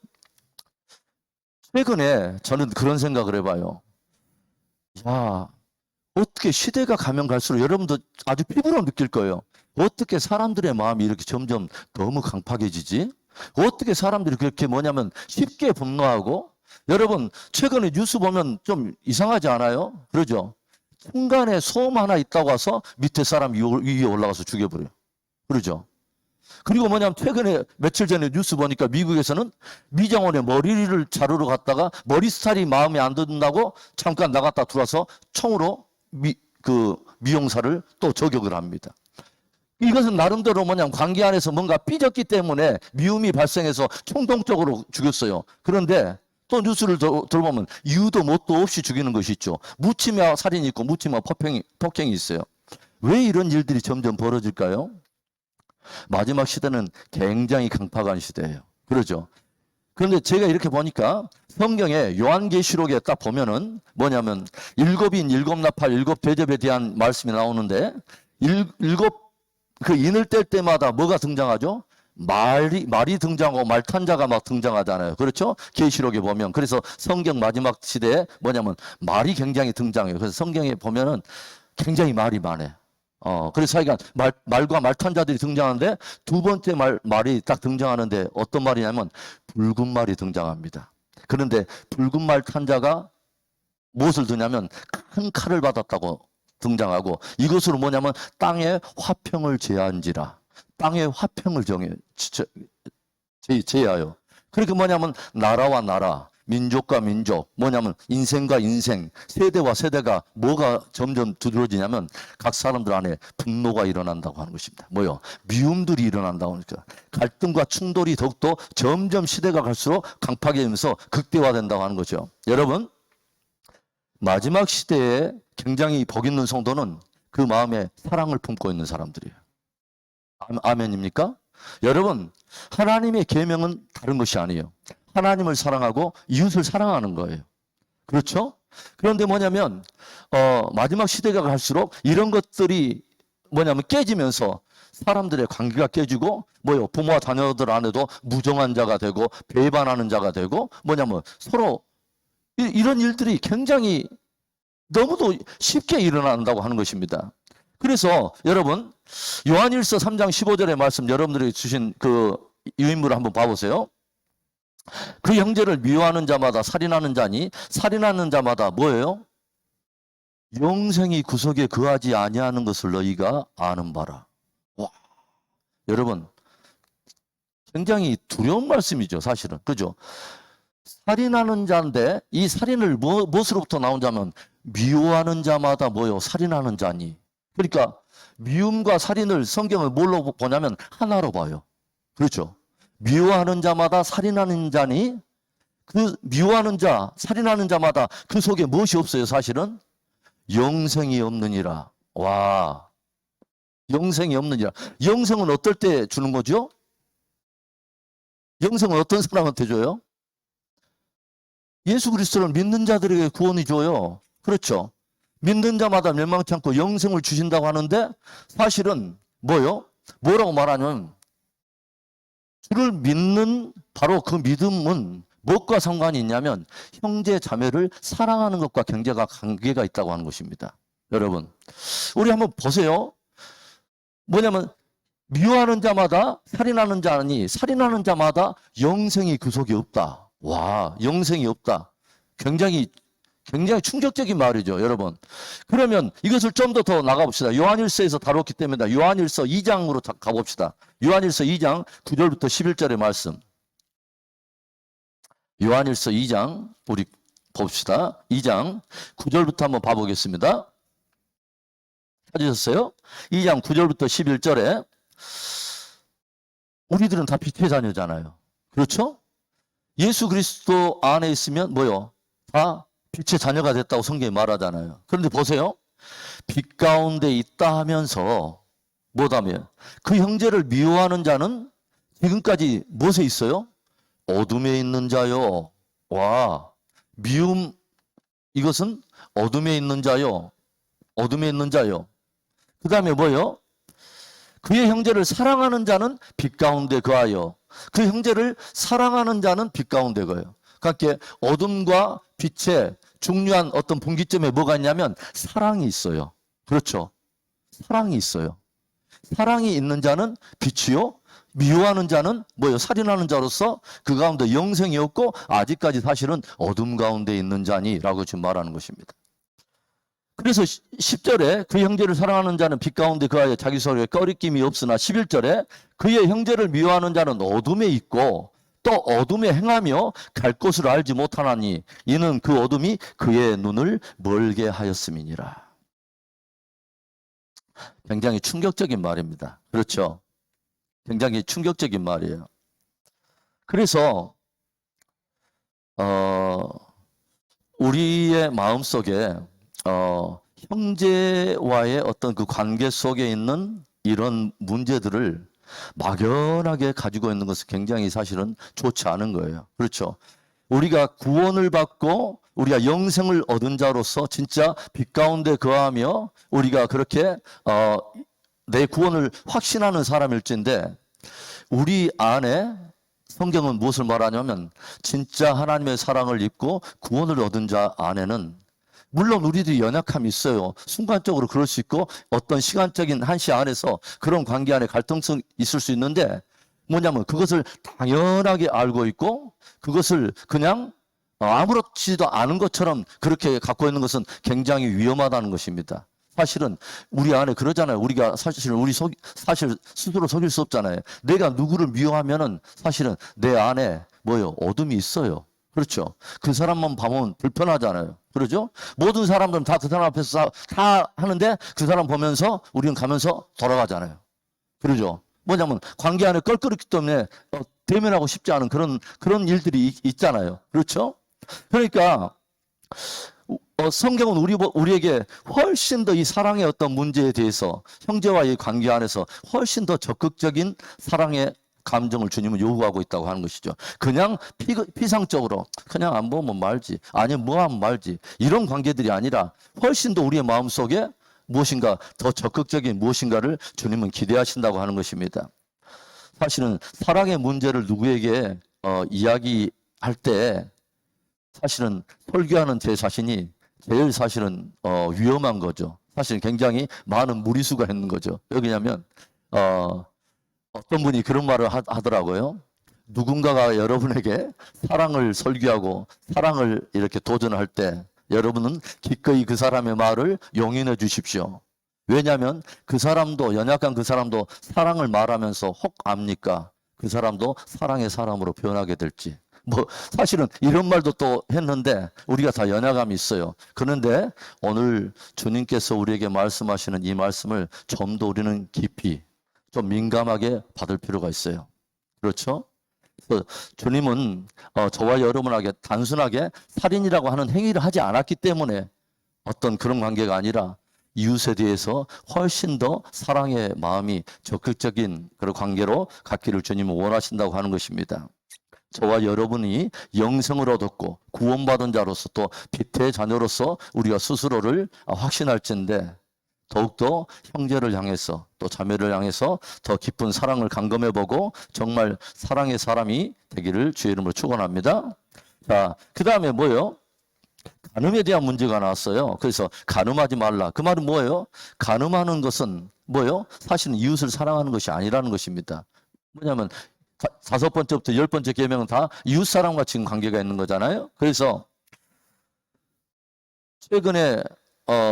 최근에 저는 그런 생각을 해봐요. 야, 어떻게 시대가 가면 갈수록 여러분도 아주 피부로 느낄 거예요. 어떻게 사람들의 마음이 이렇게 점점 너무 강팍해지지? 어떻게 사람들이 그렇게 뭐냐면 쉽게 분노하고 여러분 최근에 뉴스 보면 좀 이상하지 않아요? 그러죠? 순간에 소음 하나 있다고 와서 밑에 사람 위에 올라가서 죽여버려요. 그러죠? 그리고 뭐냐면 최근에 며칠 전에 뉴스 보니까 미국에서는 미장원의 머리를 자르러 갔다가 머리 스타일이 마음에 안 든다고 잠깐 나갔다 들어와서 총으로 미용사를 또 저격을 합니다. 이것은 나름대로 뭐냐면 관계 안에서 뭔가 삐졌기 때문에 미움이 발생해서衝動적으로 죽였어요. 그런데 또 뉴스를 들어보면 이유도 뭣도 없이 죽이는 것이 있죠. 무치마 살인이 있고 무치마 폭행이 있어요. 왜 이런 일들이 점점 벌어질까요? 마지막 시대는 굉장히 강팍한 시대예요. 그러죠? 그런데 제가 이렇게 보니까 성경에 요한계시록에 딱 보면은 뭐냐면 일곱인, 일곱나팔, 일곱대접에 대한 말씀이 나오는데 일곱 그 인을 뗄 때마다 뭐가 등장하죠? 말이 등장하고 말탄자가 막 등장하잖아요. 그렇죠? 계시록에 보면. 그래서 성경 마지막 시대에 뭐냐면 말이 굉장히 등장해요. 그래서 성경에 보면은 굉장히 말이 많아요. 그래서 하여간 말과 말탄자들이 등장하는데 두 번째 말이 딱 등장하는데 어떤 말이냐면 붉은 말이 등장합니다. 그런데 붉은 말탄자가 무엇을 드냐면 큰 칼을 받았다고 등장하고 이것으로 뭐냐면 땅의 화평을 제한지라. 땅의 화평을 제하여. 그러니까 뭐냐면 나라와 나라, 민족과 민족, 뭐냐면 인생과 인생, 세대와 세대가 뭐가 점점 두드러지냐면 각 사람들 안에 분노가 일어난다고 하는 것입니다. 뭐요? 미움들이 일어난다고 하니까 갈등과 충돌이 더욱더 점점 시대가 갈수록 강팍해지면서 극대화된다고 하는 거죠. 여러분, 마지막 시대에 굉장히 복 있는 성도는 그 마음에 사랑을 품고 있는 사람들이에요. 아멘입니까? 여러분, 하나님의 계명은 다른 것이 아니에요. 하나님을 사랑하고 이웃을 사랑하는 거예요. 그렇죠? 그런데 뭐냐면 마지막 시대가 갈수록 이런 것들이 뭐냐면 깨지면서 사람들의 관계가 깨지고 뭐요? 부모와 자녀들 안에도 무정한 자가 되고 배반하는 자가 되고 뭐냐면 서로 이런 일들이 굉장히 너무도 쉽게 일어난다고 하는 것입니다. 그래서 여러분 요한일서 3장 15절의 말씀 여러분들이 주신 그 유인물을 한번 봐보세요. 그 형제를 미워하는 자마다 살인하는 자니 살인하는 자마다 뭐예요? 영생이 구속에 거하지 아니하는 것을 너희가 아는 바라. 와, 여러분 굉장히 두려운 말씀이죠, 사실은. 그죠? 살인하는 자인데 이 살인을 무엇으로부터 나온 자면 미워하는 자마다 뭐요? 살인하는 자니. 그러니까 미움과 살인을 성경을 뭘로 보냐면 하나로 봐요. 그렇죠? 미워하는 자마다 살인하는 자니 그 미워하는 자, 살인하는 자마다 그 속에 무엇이 없어요? 사실은 영생이 없느니라. 와, 영생이 없느니라. 영생은 어떨 때 주는 거죠? 영생은 어떤 사람한테 줘요? 예수 그리스도를 믿는 자들에게 구원이 줘요. 그렇죠? 믿는 자마다 멸망치 않고 영생을 주신다고 하는데 사실은 뭐요? 뭐라고 말하냐면 주를 믿는 바로 그 믿음은 무엇과 상관이 있냐면 형제 자매를 사랑하는 것과 관계가 있다고 하는 것입니다. 여러분 우리 한번 보세요. 뭐냐면 미워하는 자마다 살인하는 자니 살인하는 자마다 영생이 그 속에 없다. 와, 영생이 없다. 굉장히 충격적인 말이죠, 여러분. 그러면 이것을 좀 더 나가봅시다. 요한일서에서 다뤘기 때문에 요한일서 2장으로 가봅시다. 요한일서 2장 9절부터 11절의 말씀. 요한일서 2장 우리 봅시다. 2장 9절부터 한번 봐보겠습니다. 찾으셨어요? 2장 9절부터 11절에 우리들은 다 빛의 자녀잖아요. 그렇죠? 예수 그리스도 안에 있으면 뭐요? 다 빛의 자녀가 됐다고 성경이 말하잖아요. 그런데 보세요. 빛 가운데 있다 하면서 뭐다면 그 형제를 미워하는 자는 지금까지 무엇에 있어요? 어둠에 있는 자요. 와, 미움 이것은 어둠에 있는 자요. 어둠에 있는 자요. 그 다음에 뭐요? 그의 형제를 사랑하는 자는 빛 가운데 거하여 그 형제를 사랑하는 자는 빛 가운데 거하여. 그러니까 어둠과 빛의 중요한 어떤 분기점에 뭐가 있냐면 사랑이 있어요. 그렇죠? 사랑이 있어요. 사랑이 있는 자는 빛이요. 미워하는 자는 뭐예요? 살인하는 자로서 그 가운데 영생이 없고 아직까지 사실은 어둠 가운데 있는 자니라고 지금 말하는 것입니다. 그래서 10절에 그 형제를 사랑하는 자는 빛 가운데 그하여 자기 속에 꺼리낌이 없으나 11절에 그의 형제를 미워하는 자는 어둠에 있고 또 어둠에 행하며 갈 곳을 알지 못하나니 이는 그 어둠이 그의 눈을 멀게 하였음이니라. 굉장히 충격적인 말입니다. 그렇죠? 굉장히 충격적인 말이에요. 그래서 우리의 마음속에 형제와의 어떤 그 관계 속에 있는 이런 문제들을 막연하게 가지고 있는 것은 굉장히 사실은 좋지 않은 거예요. 그렇죠? 우리가 구원을 받고 우리가 영생을 얻은 자로서 진짜 빛 가운데 거하며 우리가 그렇게 내 구원을 확신하는 사람일진데 우리 안에 성경은 무엇을 말하냐면 진짜 하나님의 사랑을 입고 구원을 얻은 자 안에는 물론 우리들이 연약함이 있어요. 순간적으로 그럴 수 있고 어떤 시간적인 한시 안에서 그런 관계 안에 갈등성이 있을 수 있는데 뭐냐면 그것을 당연하게 알고 있고 그것을 그냥 아무렇지도 않은 것처럼 그렇게 갖고 있는 것은 굉장히 위험하다는 것입니다. 사실은 우리 안에 그러잖아요. 우리가 사실 스스로 속일 수 없잖아요. 내가 누구를 미워하면은 사실은 내 안에 뭐요? 어둠이 있어요. 그렇죠. 그 사람만 보면 불편하잖아요. 그러죠? 모든 사람들은 다 그 사람 앞에서 다 하는데 그 사람 보면서 우리는 가면서 돌아가잖아요. 그러죠? 뭐냐면 관계 안에 껄끄럽기 때문에 대면하고 싶지 않은 그런 일들이 있잖아요. 그렇죠? 그러니까 성경은 우리에게 훨씬 더 이 사랑의 어떤 문제에 대해서 형제와의 관계 안에서 훨씬 더 적극적인 사랑의 감정을 주님은 요구하고 있다고 하는 것이죠. 그냥 피상적으로 그냥 안 보면 말지 아니면 뭐 하면 말지 이런 관계들이 아니라 훨씬 더 우리의 마음속에 무엇인가 더 적극적인 무엇인가를 주님은 기대하신다고 하는 것입니다. 사실은 사랑의 문제를 누구에게 이야기할 때 사실은 설교하는 제 자신이 제일 사실은 위험한 거죠. 사실 굉장히 많은 무리수가 있는 거죠. 왜냐하면 어떤 분이 그런 말을 하더라고요. 누군가가 여러분에게 사랑을 설교하고 사랑을 이렇게 도전할 때 여러분은 기꺼이 그 사람의 말을 용인해 주십시오. 왜냐하면 그 사람도 연약한 그 사람도 사랑을 말하면서 혹 압니까? 그 사람도 사랑의 사람으로 변하게 될지. 뭐 사실은 이런 말도 또 했는데 우리가 다 연약함이 있어요. 그런데 오늘 주님께서 우리에게 말씀하시는 이 말씀을 좀 더 우리는 깊이 좀 민감하게 받을 필요가 있어요. 그렇죠? 주님은 저와 여러분에게 단순하게 살인이라고 하는 행위를 하지 않았기 때문에 어떤 그런 관계가 아니라 이웃에 대해서 훨씬 더 사랑의 마음이 적극적인 그런 관계로 갖기를 주님은 원하신다고 하는 것입니다. 저와 여러분이 영생을 얻었고 구원받은 자로서 또 빛의 자녀로서 우리가 스스로를 확신할진데 더욱더 형제를 향해서 또 자매를 향해서 더 깊은 사랑을 감금해보고 정말 사랑의 사람이 되기를 주의 이름으로 축원합니다. 자, 그 다음에 뭐예요? 간음에 대한 문제가 나왔어요. 그래서 간음하지 말라. 그 말은 뭐예요? 간음하는 것은 뭐예요? 사실은 이웃을 사랑하는 것이 아니라는 것입니다. 뭐냐면 5번째부터 10번째 계명은 다 이웃 사람과 지금 관계가 있는 거잖아요. 그래서 최근에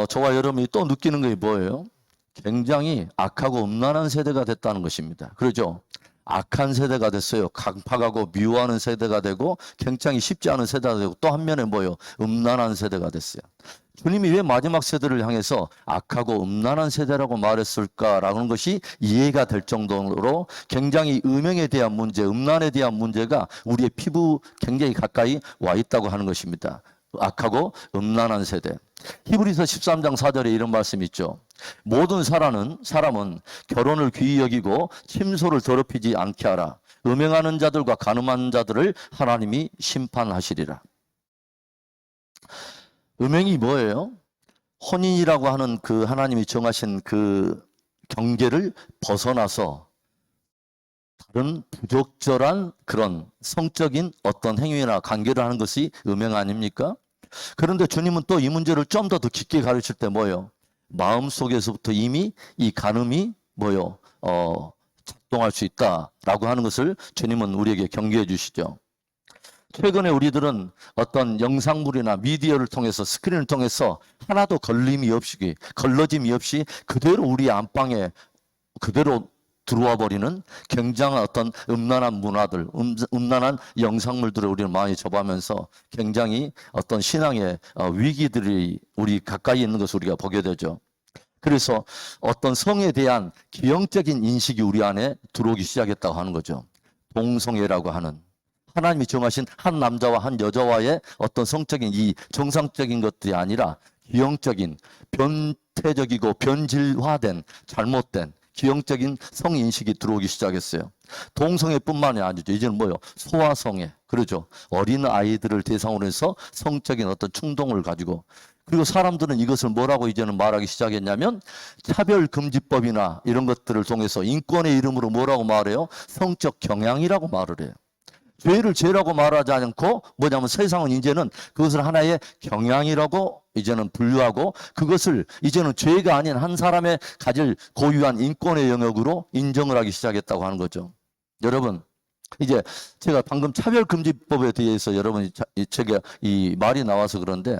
저와 여러분이 또 느끼는 게 뭐예요? 굉장히 악하고 음란한 세대가 됐다는 것입니다. 그렇죠? 악한 세대가 됐어요. 강팍하고 미워하는 세대가 되고 굉장히 쉽지 않은 세대가 되고 또 한면에 뭐예요? 음란한 세대가 됐어요. 주님이 왜 마지막 세대를 향해서 악하고 음란한 세대라고 말했을까라는 것이 이해가 될 정도로 굉장히 음행에 대한 문제, 음란에 대한 문제가 우리의 피부 굉장히 가까이 와 있다고 하는 것입니다. 악하고 음란한 세대. 히브리서 13장 4절에 이런 말씀이 있죠. 모든 사람은 결혼을 귀히 여기고 침소를 더럽히지 않게 하라. 음행하는 자들과 간음하는 자들을 하나님이 심판하시리라. 음행이 뭐예요? 혼인이라고 하는 그 하나님이 정하신 그 경계를 벗어나서 다른 부적절한 그런 성적인 어떤 행위나 관계를 하는 것이 음행 아닙니까? 그런데 주님은 또 이 문제를 좀 더 깊게 가르칠 때 뭐예요? 마음속에서부터 이미 이 간음이 뭐예요? 작동할 수 있다라고 하는 것을 주님은 우리에게 경계해 주시죠. 최근에 우리들은 어떤 영상물이나 미디어를 통해서 스크린을 통해서 하나도 걸림이 없이 그대로 우리 안방에 그대로 들어와 버리는 굉장한 어떤 음란한 문화들, 음란한 영상물들을 우리는 많이 접하면서 굉장히 어떤 신앙의 위기들이 우리 가까이 있는 것을 우리가 보게 되죠. 그래서 어떤 성에 대한 기형적인 인식이 우리 안에 들어오기 시작했다고 하는 거죠. 동성애라고 하는 하나님이 정하신 한 남자와 한 여자와의 어떤 성적인 이 정상적인 것들이 아니라 기형적인 변태적이고 변질화된 잘못된 기형적인 성인식이 들어오기 시작했어요. 동성애뿐만이 아니죠. 이제는 뭐예요? 소아성애. 그러죠. 어린 아이들을 대상으로 해서 성적인 어떤 충동을 가지고 그리고 사람들은 이것을 뭐라고 이제는 말하기 시작했냐면 차별금지법이나 이런 것들을 통해서 인권의 이름으로 뭐라고 말해요? 성적 경향이라고 말을 해요. 죄를 죄라고 말하지 않고 뭐냐면 세상은 이제는 그것을 하나의 경향이라고 이제는 분류하고 그것을 이제는 죄가 아닌 한 사람의 가질 고유한 인권의 영역으로 인정을 하기 시작했다고 하는 거죠. 여러분, 이제 제가 방금 차별금지법에 대해서 여러분이 제가 이 말이 나와서 그런데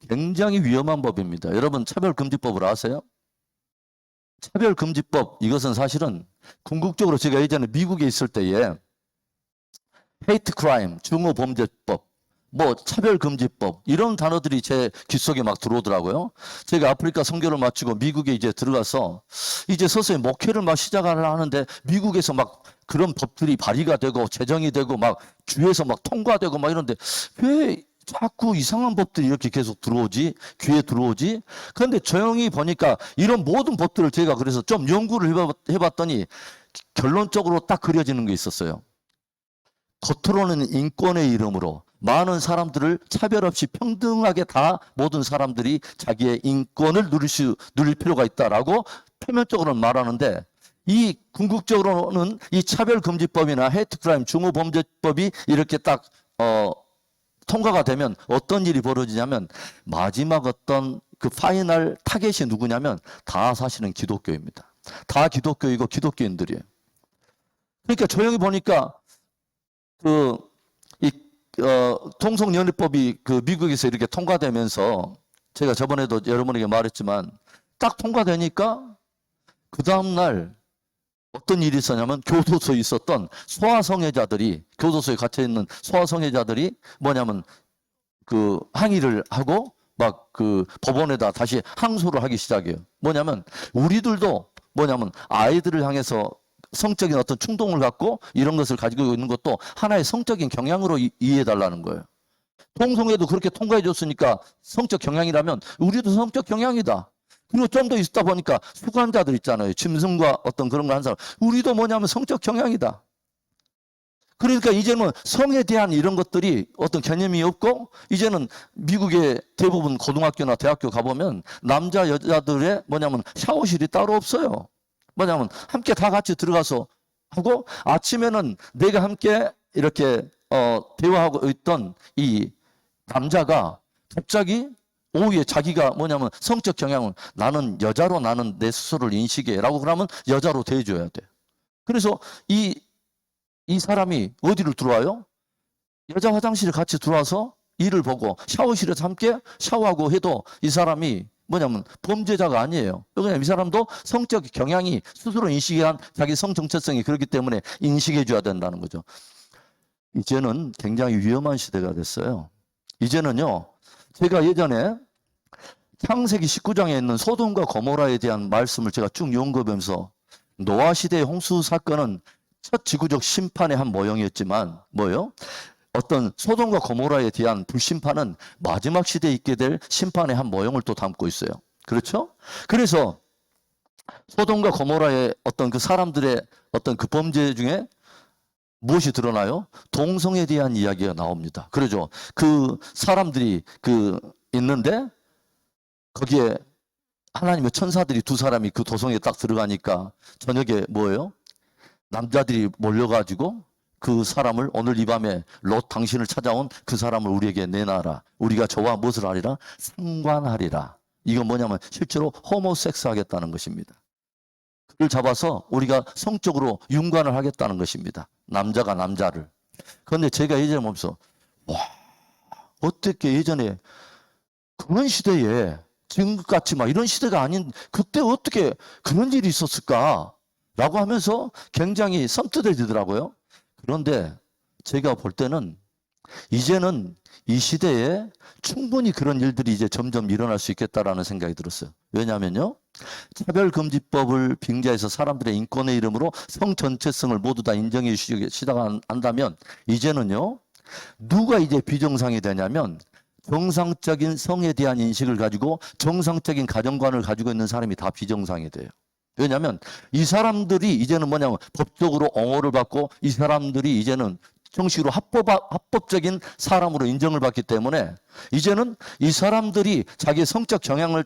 굉장히 위험한 법입니다. 여러분 차별금지법을 아세요? 차별금지법 이것은 사실은 궁극적으로 제가 예전에 미국에 있을 때에 헤이트 크라임, 중어범죄법, 뭐 차별금지법 이런 단어들이 제 귓속에 막 들어오더라고요. 제가 아프리카 선교를 마치고 미국에 이제 들어가서 이제 서서히 목회를 막 시작하려 하는데 미국에서 막 그런 법들이 발의가 되고 제정이 되고 막 주에서 막 통과되고 막 이런데 왜 자꾸 이상한 법들이 이렇게 계속 들어오지? 귀에 들어오지? 그런데 조용히 보니까 이런 모든 법들을 제가 그래서 좀 연구를 해봤더니 결론적으로 딱 그려지는 게 있었어요. 겉으로는 인권의 이름으로 많은 사람들을 차별 없이 평등하게 다 모든 사람들이 자기의 인권을 누릴 필요가 있다라고 표면적으로는 말하는데 이 궁극적으로는 이 차별금지법이나 헤이트크라임 중어범죄법이 이렇게 딱 통과가 되면 어떤 일이 벌어지냐면 마지막 어떤 그 파이널 타겟이 누구냐면 다 사실은 기독교입니다. 다 기독교이고 기독교인들이에요. 그러니까 조용히 보니까 통속연애법이 그 미국에서 이렇게 통과되면서 제가 저번에도 여러분에게 말했지만 딱 통과되니까 그 다음날 어떤 일이 있었냐면 교도소에 있었던 소아성애자들이 교도소에 갇혀 있는 소아성애자들이 뭐냐면 그 항의를 하고 막 그 법원에다 다시 항소를 하기 시작해요. 뭐냐면 우리들도 뭐냐면 아이들을 향해서 성적인 어떤 충동을 갖고 이런 것을 가지고 있는 것도 하나의 성적인 경향으로 이해해달라는 거예요. 통성에도 그렇게 통과해 줬으니까 성적 경향이라면 우리도 성적 경향이다. 그리고 좀 더 있다 보니까 수관자들 있잖아요. 짐승과 어떤 그런 거 한 사람. 우리도 뭐냐면 성적 경향이다. 그러니까 이제는 성에 대한 이런 것들이 어떤 개념이 없고 이제는 미국의 대부분 고등학교나 대학교 가보면 남자 여자들의 뭐냐면 샤워실이 따로 없어요. 뭐냐면 함께 다 같이 들어가서 하고 아침에는 내가 함께 이렇게 대화하고 있던 이 남자가 갑자기 오후에 자기가 뭐냐면 성적 경향은 나는 여자로 나는 내 스스로를 인식해 라고 그러면 여자로 대해줘야 돼. 그래서 이 사람이 어디를 들어와요? 여자 화장실에 같이 들어와서 일을 보고 샤워실에서 함께 샤워하고 해도 이 사람이 뭐냐면 범죄자가 아니에요. 왜냐하면 이 사람도 성적 경향이 스스로 인식한 자기 성 정체성이 그렇기 때문에 인식해 줘야 된다는 거죠. 이제는 굉장히 위험한 시대가 됐어요. 이제는요. 제가 예전에 창세기 19장에 있는 소돔과 고모라에 대한 말씀을 제가 쭉 연구하면서 노아 시대의 홍수 사건은 첫 지구적 심판의 한 모형이었지만 뭐예요? 어떤 소돔과 고모라에 대한 불심판은 마지막 시대에 있게 될 심판의 한 모형을 또 담고 있어요. 그렇죠? 그래서 소돔과 고모라의 어떤 그 사람들의 어떤 그 범죄 중에 무엇이 드러나요? 동성에 대한 이야기가 나옵니다. 그러죠. 그 사람들이 있는데 거기에 하나님의 천사들이 두 사람이 그 도성에 딱 들어가니까 저녁에 뭐예요? 남자들이 몰려가지고 그 사람을 오늘 이 밤에 롯 당신을 찾아온 그 사람을 우리에게 내놔라. 우리가 저와 무엇을 하리라? 상관하리라. 이건 뭐냐면 실제로 호모섹스 하겠다는 것입니다. 그를 잡아서 우리가 성적으로 융관을 하겠다는 것입니다. 남자가 남자를. 그런데 제가 예전에 보면서 와 어떻게 예전에 그런 시대에 지금같이 막 이런 시대가 아닌 그때 어떻게 그런 일이 있었을까? 라고 하면서 굉장히 섬뜩해지더라고요. 그런데 제가 볼 때는 이제는 이 시대에 충분히 그런 일들이 이제 점점 일어날 수 있겠다라는 생각이 들었어요. 왜냐하면요. 차별금지법을 빙자해서 사람들의 인권의 이름으로 성 전체성을 모두 다 인정해 주시기 시작한다면 이제는요. 누가 이제 비정상이 되냐면 정상적인 성에 대한 인식을 가지고 정상적인 가정관을 가지고 있는 사람이 다 비정상이 돼요. 왜냐하면 이 사람들이 이제는 뭐냐면 법적으로 옹호를 받고 이 사람들이 이제는 정식으로 합법적인 사람으로 인정을 받기 때문에 이제는 이 사람들이 자기의 성적 경향을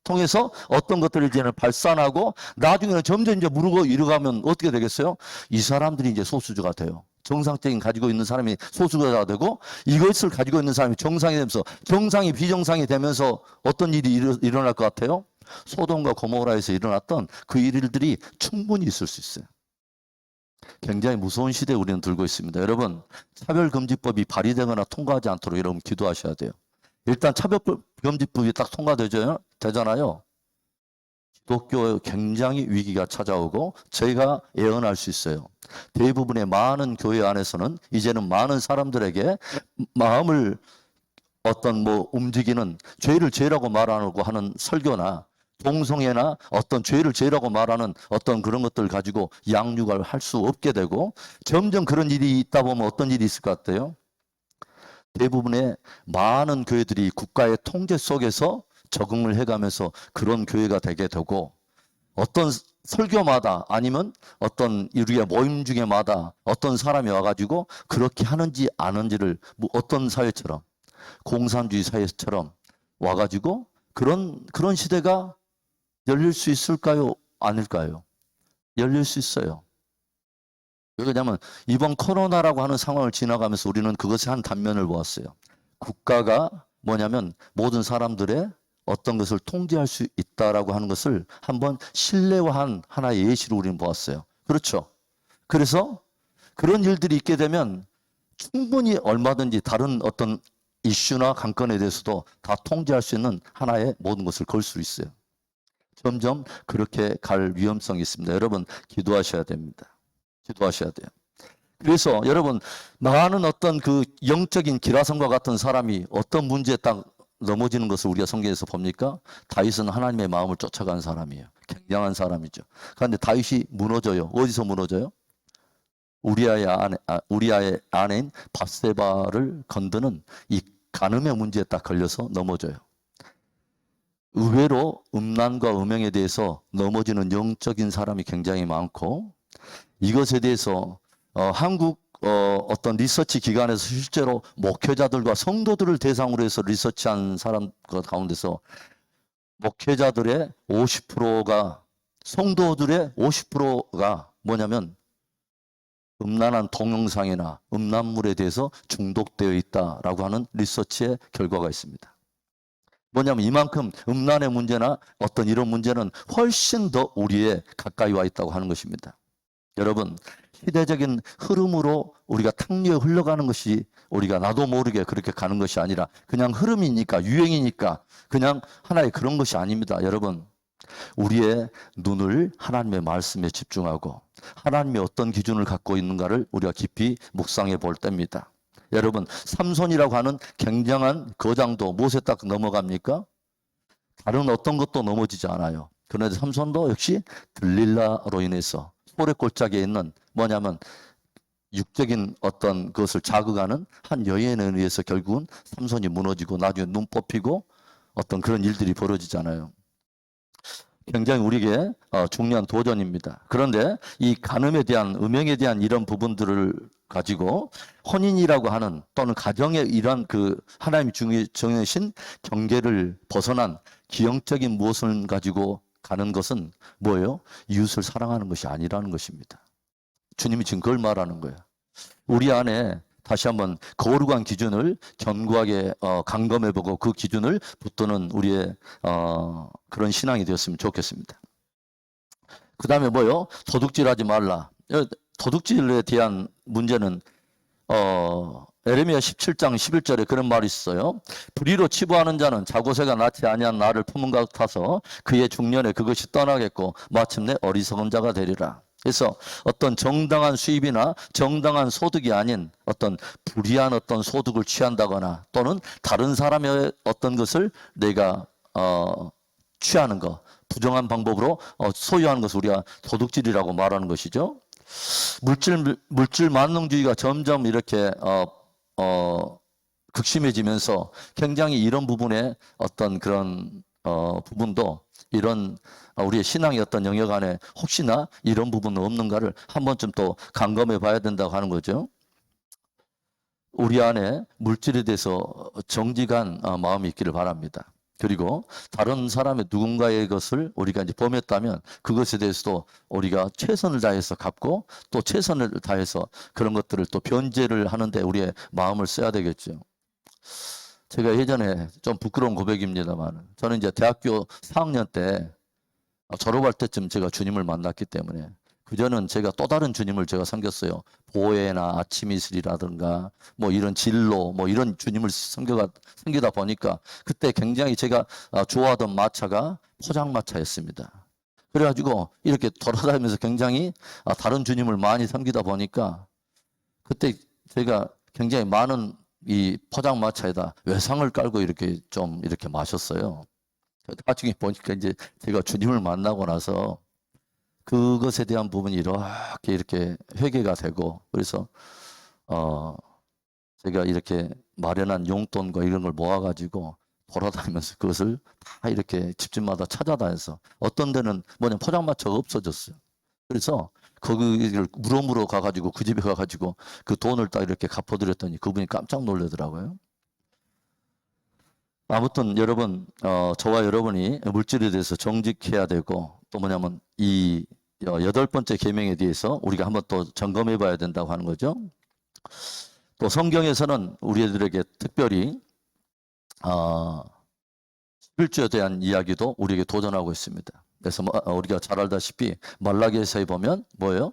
통해서 어떤 것들을 이제는 발산하고 나중에는 점점 이제 무르고 이르가면 어떻게 되겠어요? 이 사람들이 이제 소수주가 돼요. 정상적인 가지고 있는 사람이 소수가 되고 이것을 가지고 있는 사람이 정상이 되면서 정상이 비정상이 되면서 어떤 일이 일어날 것 같아요? 소돔과 고모라에서 일어났던 그 일들이 충분히 있을 수 있어요. 굉장히 무서운 시대에 우리는 들고 있습니다. 여러분, 차별금지법이 발의되거나 통과하지 않도록 여러분 기도하셔야 돼요. 일단 차별금지법이 딱 되잖아요. 기독교에 굉장히 위기가 찾아오고 저희가 예언할 수 있어요. 대부분의 많은 교회 안에서는 이제는 많은 사람들에게 마음을 움직이는 죄를 죄라고 말하고 하는 설교나 동성애나 어떤 죄를 죄라고 말하는 어떤 그런 것들 가지고 양육을 할 수 없게 되고 점점 그런 일이 있다 보면 어떤 일이 있을 것 같아요? 대부분의 많은 교회들이 국가의 통제 속에서 적응을 해가면서 그런 교회가 되게 되고 어떤 설교마다 아니면 어떤 우리의 모임 중에마다 어떤 사람이 와가지고 그렇게 하는지 아는지를 어떤 사회처럼 공산주의 사회처럼 와가지고 그런 시대가 열릴 수 있을까요? 아닐까요? 열릴 수 있어요. 왜냐하면 이번 코로나라고 하는 상황을 지나가면서 우리는 그것의 한 단면을 보았어요. 국가가 뭐냐면 모든 사람들의 어떤 것을 통제할 수 있다라고 하는 것을 한번 실내화한 하나의 예시로 우리는 보았어요. 그렇죠? 그래서 그런 일들이 있게 되면 충분히 얼마든지 다른 어떤 이슈나 관건에 대해서도 다 통제할 수 있는 하나의 모든 것을 걸 수 있어요. 점점 그렇게 갈 위험성이 있습니다. 여러분 기도하셔야 됩니다. 기도하셔야 돼요. 그래서 여러분 나는 어떤 그 영적인 기라성과 같은 사람이 어떤 문제에 딱 넘어지는 것을 우리가 성경에서 봅니까? 다윗은 하나님의 마음을 쫓아간 사람이에요. 굉장한 사람이죠. 그런데 다윗이 무너져요. 어디서 무너져요? 우리아의 아내인 밧세바를 건드는 이 간음의 문제에 딱 걸려서 넘어져요. 의외로 음란과 음행에 대해서 넘어지는 영적인 사람이 굉장히 많고 이것에 대해서 한국 어떤 리서치 기관에서 실제로 목회자들과 성도들을 대상으로 해서 리서치한 사람 가운데서 목회자들의 50%가 성도들의 50%가 뭐냐면 음란한 동영상이나 음란물에 대해서 중독되어 있다라고 하는 리서치의 결과가 있습니다. 뭐냐면 이만큼 음란의 문제나 어떤 이런 문제는 훨씬 더 우리에 가까이 와 있다고 하는 것입니다. 여러분 시대적인 흐름으로 우리가 탕류에 흘러가는 것이 우리가 나도 모르게 그렇게 가는 것이 아니라 그냥 흐름이니까 유행이니까 그냥 하나의 그런 것이 아닙니다. 여러분 우리의 눈을 하나님의 말씀에 집중하고 하나님의 어떤 기준을 갖고 있는가를 우리가 깊이 묵상해 볼 때입니다. 여러분 삼손이라고 하는 굉장한 거장도 무엇에 딱 넘어갑니까? 다른 어떤 것도 넘어지지 않아요. 그런데 삼손도 역시 들릴라로 인해서 소래 골짜기에 있는 뭐냐면 육적인 어떤 것을 자극하는 한 여인에 의해서 결국은 삼손이 무너지고 나중에 눈 뽑히고 어떤 그런 일들이 벌어지잖아요. 굉장히 우리에게 중요한 도전입니다. 그런데 이 간음에 대한 음행에 대한 이런 부분들을 가지고 혼인이라고 하는 또는 가정의 이런 그 하나님이 정해신 경계를 벗어난 기형적인 무엇을 가지고 가는 것은 뭐예요? 이웃을 사랑하는 것이 아니라는 것입니다. 주님이 지금 그걸 말하는 거예요. 우리 안에 다시 한번 거룩한 기준을 견고하게 강검해보고 그 기준을 붙드는 우리의 그런 신앙이 되었으면 좋겠습니다. 그 다음에 뭐요? 도둑질하지 말라. 도둑질에 대한 문제는 에레미야 17장 11절에 그런 말이 있어요. 불의로 치부하는 자는 자고새가 낳지 아니한 나를 품은 것 같아서 그의 중년에 그것이 떠나겠고 마침내 어리석은 자가 되리라. 그래서 어떤 정당한 수입이나 정당한 소득이 아닌 어떤 불의한 어떤 소득을 취한다거나 또는 다른 사람의 어떤 것을 내가 취하는 것, 부정한 방법으로 소유하는 것을 우리가 도둑질이라고 말하는 것이죠. 물질 만능주의가 점점 이렇게 극심해지면서 굉장히 이런 부분에 어떤 그런 부분도 이런 우리의 신앙의 어떤 영역 안에 혹시나 이런 부분은 없는가를 한 번쯤 또 점검해 봐야 된다고 하는 거죠. 우리 안에 물질에 대해서 정직한 마음이 있기를 바랍니다. 그리고 다른 사람의 누군가의 것을 우리가 이제 범했다면 그것에 대해서도 우리가 최선을 다해서 갚고 또 최선을 다해서 그런 것들을 또 변제를 하는데 우리의 마음을 써야 되겠죠. 제가 예전에 좀 부끄러운 고백입니다만 저는 이제 대학교 4학년 때 졸업할 때쯤 제가 주님을 만났기 때문에 그전은 제가 또 다른 주님을 제가 섬겼어요. 보혜나 아침 이슬이라든가 뭐 이런 진로 뭐 이런 주님을 섬기다 보니까 그때 굉장히 제가 좋아하던 마차가 포장마차였습니다. 그래가지고 이렇게 돌아다니면서 굉장히 다른 주님을 많이 섬기다 보니까 그때 제가 굉장히 많은 이 포장마차에다 외상을 깔고 이렇게 좀 이렇게 마셨어요. 나중에 보니까 이제 제가 주님을 만나고 나서 그것에 대한 부분이 이렇게 회개가 되고 그래서 제가 이렇게 마련한 용돈과 이런 걸 모아가지고 돌아다니면서 그것을 다 이렇게 집집마다 찾아다녀서 어떤 데는 뭐냐 포장마차가 없어졌어요. 그래서 거기를 물어물어 가가지고 그 집에 가가지고 그 돈을 딱 이렇게 갚아드렸더니 그분이 깜짝 놀라더라고요. 아무튼 여러분, 저와 여러분이 물질에 대해서 정직해야 되고 또 뭐냐면 이 8번째 계명에 대해서 우리가 한번 또 점검해 봐야 된다고 하는 거죠. 또 성경에서는 우리들에게 특별히 11조에 대한 이야기도 우리에게 도전하고 있습니다. 그래서 우리가 잘 알다시피 말라기에서에 보면 뭐예요?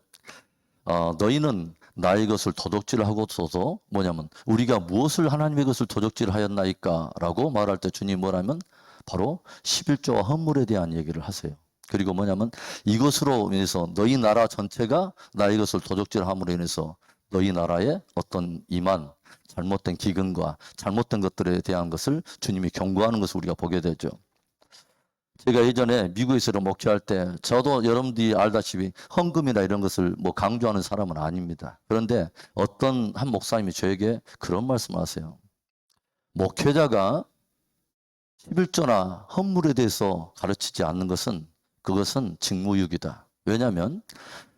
너희는 나의 것을 도적질하고서도 뭐냐면 우리가 무엇을 하나님의 것을 도적질하였나이까 라고 말할 때 주님 뭐라면 바로 11조와 헌물에 대한 얘기를 하세요. 그리고 뭐냐면 이것으로 인해서 너희 나라 전체가 나의 것을 도적질함으로 인해서 너희 나라에 어떤 임한 잘못된 기근과 잘못된 것들에 대한 것을 주님이 경고하는 것을 우리가 보게 되죠. 제가 예전에 미국에서 목회할 때 저도 여러분들이 알다시피 헌금이나 이런 것을 뭐 강조하는 사람은 아닙니다. 그런데 어떤 한 목사님이 저에게 그런 말씀을 하세요. 목회자가 11조나 헌물에 대해서 가르치지 않는 것은 그것은 직무유기다. 왜냐하면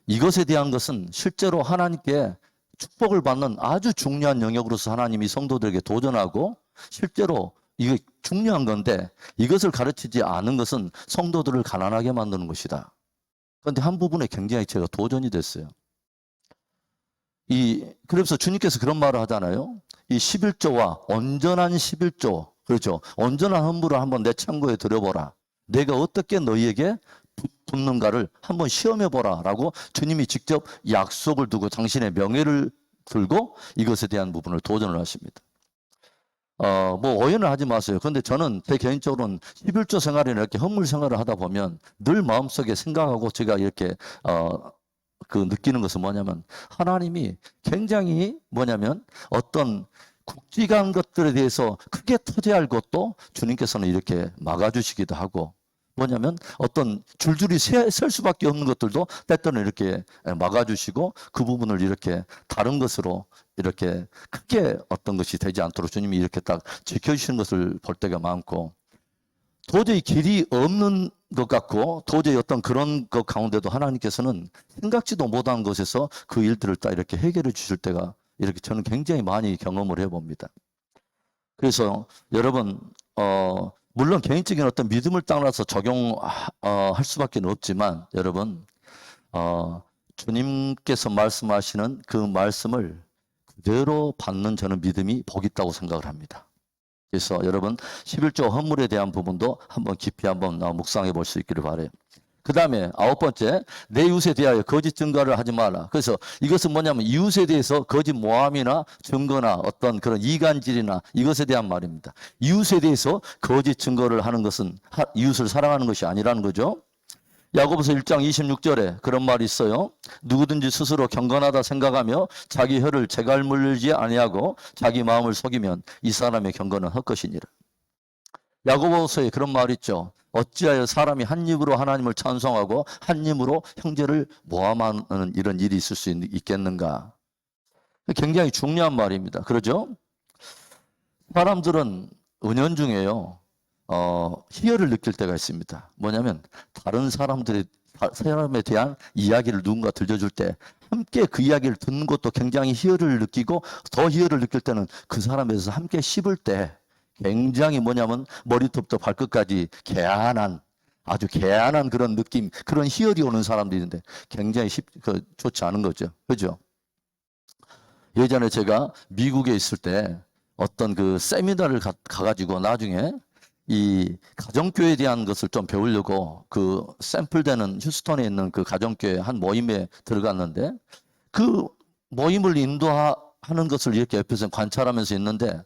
이것에 대한 것은 실제로 하나님께 축복을 받는 아주 중요한 영역으로서 하나님이 성도들에게 도전하고 실제로 이게 중요한 건데 이것을 가르치지 않은 것은 성도들을 가난하게 만드는 것이다. 그런데 한 부분에 굉장히 제가 도전이 됐어요. 그래서 주님께서 그런 말을 하잖아요. 이 11조와 온전한 11조, 그렇죠. 온전한 헌물을 한번 내 창고에 들여보라. 내가 어떻게 너희에게 붙는가를 한번 시험해보라 라고 주님이 직접 약속을 두고 당신의 명예를 들고 이것에 대한 부분을 도전을 하십니다. 뭐 오해는 하지 마세요. 근데 저는 제 개인적으로는 11조 생활이나 이렇게 헌물 생활을 하다 보면 늘 마음속에 생각하고 제가 이렇게 느끼는 것은 뭐냐면 하나님이 굉장히 뭐냐면 어떤 굵직한 것들에 대해서 크게 터져야 할 것도 주님께서는 이렇게 막아주시기도 하고 뭐냐면 어떤 줄줄이 셀 수밖에 없는 것들도 때때는 이렇게 막아주시고 그 부분을 이렇게 다른 것으로 이렇게 크게 어떤 것이 되지 않도록 주님이 이렇게 딱 지켜주시는 것을 볼 때가 많고 도저히 길이 없는 것 같고 도저히 어떤 그런 것 가운데도 하나님께서는 생각지도 못한 것에서 그 일들을 딱 이렇게 해결해 주실 때가 이렇게 저는 굉장히 많이 경험을 해봅니다. 그래서 여러분 물론 개인적인 어떤 믿음을 따라서 적용할 수밖에 없지만 여러분 주님께서 말씀하시는 그 말씀을 그대로 받는 저는 믿음이 복 있다고 생각을 합니다. 그래서 여러분 11조 헌물에 대한 부분도 한번 깊이 한번 묵상해 볼 수 있기를 바라요. 그 다음에 9번째, 내 이웃에 대하여 거짓 증거를 하지 마라. 그래서 이것은 뭐냐면 이웃에 대해서 거짓 모함이나 증거나 어떤 그런 이간질이나 이것에 대한 말입니다. 이웃에 대해서 거짓 증거를 하는 것은 이웃을 사랑하는 것이 아니라는 거죠. 야고보서 1장 26절에 그런 말이 있어요. 누구든지 스스로 경건하다 생각하며 자기 혀를 재갈물지 아니하고 자기 마음을 속이면 이 사람의 경건은 헛것이니라. 야고보서에 그런 말이 있죠. 어찌하여 사람이 한 입으로 하나님을 찬송하고 한 입으로 형제를 모함하는 이런 일이 있을 수 있겠는가. 굉장히 중요한 말입니다. 그러죠? 사람들은 은연중에요. 희열을 느낄 때가 있습니다. 뭐냐면 다른 사람에 대한 이야기를 누군가 들려줄 때 함께 그 이야기를 듣는 것도 굉장히 희열을 느끼고 더 희열을 느낄 때는 그 사람에 대해서 함께 씹을 때 굉장히 뭐냐면 머리부터 발끝까지 아주 개안한 그런 느낌, 그런 희열이 오는 사람들이 있는데 굉장히 좋지 않은 거죠. 그죠? 예전에 제가 미국에 있을 때 어떤 그 세미나를 가가지고 나중에 이 가정교회에 대한 것을 좀 배우려고 그 샘플되는 휴스턴에 있는 그 가정교회 한 모임에 들어갔는데 그 모임을 인도하는 것을 이렇게 옆에서 관찰하면서 있는데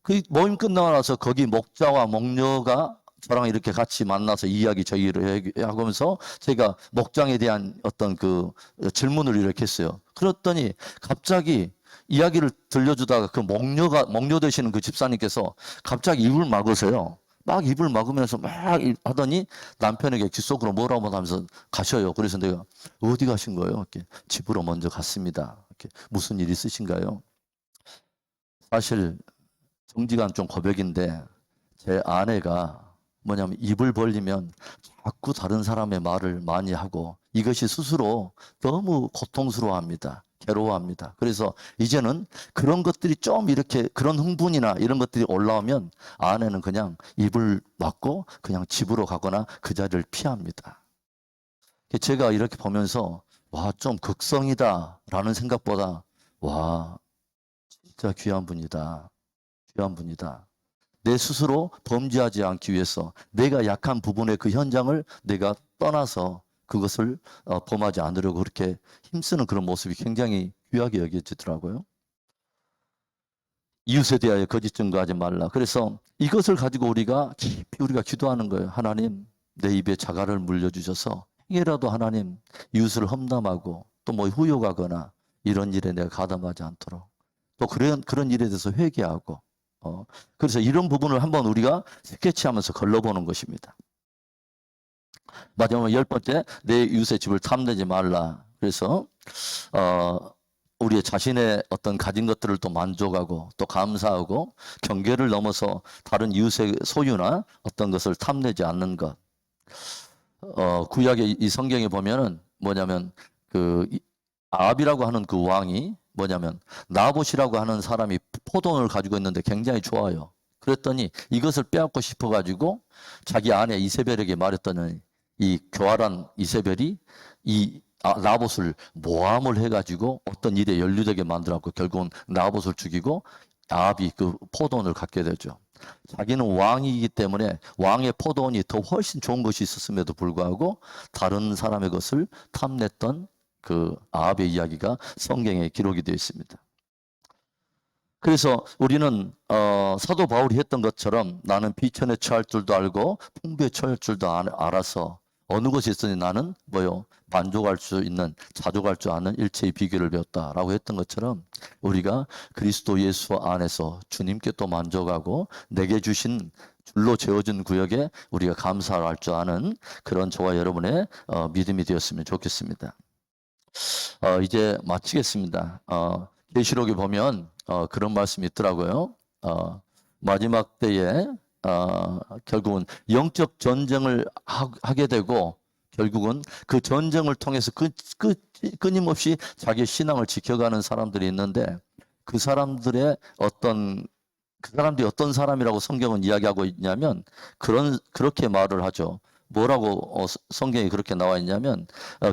그 모임 끝나고 나서 거기 목자와 목녀가 저랑 이렇게 같이 만나서 이야기 저희를 하면서 제가 목장에 대한 어떤 그 질문을 이렇게 했어요. 그랬더니 갑자기 이야기를 들려주다가 그 목녀 되시는 그 집사님께서 갑자기 입을 막으세요. 막 입을 막으면서 막 하더니 남편에게 귓속으로 뭐라고 하면서 가셔요. 그래서 내가 어디 가신 거예요? 이렇게 집으로 먼저 갔습니다. 이렇게 무슨 일 있으신가요? 사실 정직한 좀 고백인데 제 아내가 뭐냐면 입을 벌리면 자꾸 다른 사람의 말을 많이 하고 이것이 스스로 너무 고통스러워합니다. 괴로워합니다. 그래서 이제는 그런 것들이 좀 이렇게 그런 흥분이나 이런 것들이 올라오면 아내는 그냥 입을 막고 그냥 집으로 가거나 그 자리를 피합니다. 제가 이렇게 보면서 와, 좀 극성이다라는 생각보다 와, 진짜 귀한 분이다. 귀한 분이다. 내 스스로 범죄하지 않기 위해서 내가 약한 부분의 그 현장을 내가 떠나서 그것을 범하지 않으려고 그렇게 힘쓰는 그런 모습이 굉장히 귀하게 여겨지더라고요. 이웃에 대하여 거짓 증거하지 말라. 그래서 이것을 가지고 우리가 깊이 우리가 기도하는 거예요. 하나님, 내 입에 자갈을 물려주셔서 행여라도 하나님 이웃을 험담하고 또 뭐 후욕하거나 이런 일에 내가 가담하지 않도록 또 그런 일에 대해서 회개하고 그래서 이런 부분을 한번 우리가 스케치하면서 걸러보는 것입니다. 마지막 10번째, 내 이웃의 집을 탐내지 말라. 그래서 우리의 자신의 어떤 가진 것들을 또 만족하고 또 감사하고 경계를 넘어서 다른 이웃의 소유나 어떤 것을 탐내지 않는 것. 구약의 이 성경에 보면은 뭐냐면 그 아합이라고 하는 그 왕이 뭐냐면 나봇이라고 하는 사람이 포도원을 가지고 있는데 굉장히 좋아요. 그랬더니 이것을 빼앗고 싶어가지고 자기 아내 이세벨에게 말했더니 이 교활한 이세벨이 이 나봇을 모함을 해가지고 어떤 일에 연루되게 만들었고 결국은 나봇을 죽이고 아합이 그 포도원을 갖게 되죠. 자기는 왕이기 때문에 왕의 포도원이 더 훨씬 좋은 것이 있었음에도 불구하고 다른 사람의 것을 탐냈던 그 아합의 이야기가 성경에 기록이 되어 있습니다. 그래서 우리는 사도 바울이 했던 것처럼 나는 비천에 처할 줄도 알고 풍부에 처할 줄도 알아서 어느 것이 있으니 나는 만족할 수 있는 자족할 줄 아는 일체의 비결을 배웠다라고 했던 것처럼 우리가 그리스도 예수 안에서 주님께 또 만족하고 내게 주신 줄로 재워준 구역에 우리가 감사할 줄 아는 그런 저와 여러분의 믿음이 되었으면 좋겠습니다. 이제 마치겠습니다. 계시록에 보면 그런 말씀이 있더라고요. 마지막 때에 결국은 영적 전쟁을 하게 되고 결국은 그 전쟁을 통해서 끊임없이 자기의 신앙을 지켜가는 사람들이 있는데 그 사람들이 어떤 사람이라고 성경은 이야기하고 있냐면 그렇게 말을 하죠. 뭐라고 성경에 그렇게 나와 있냐면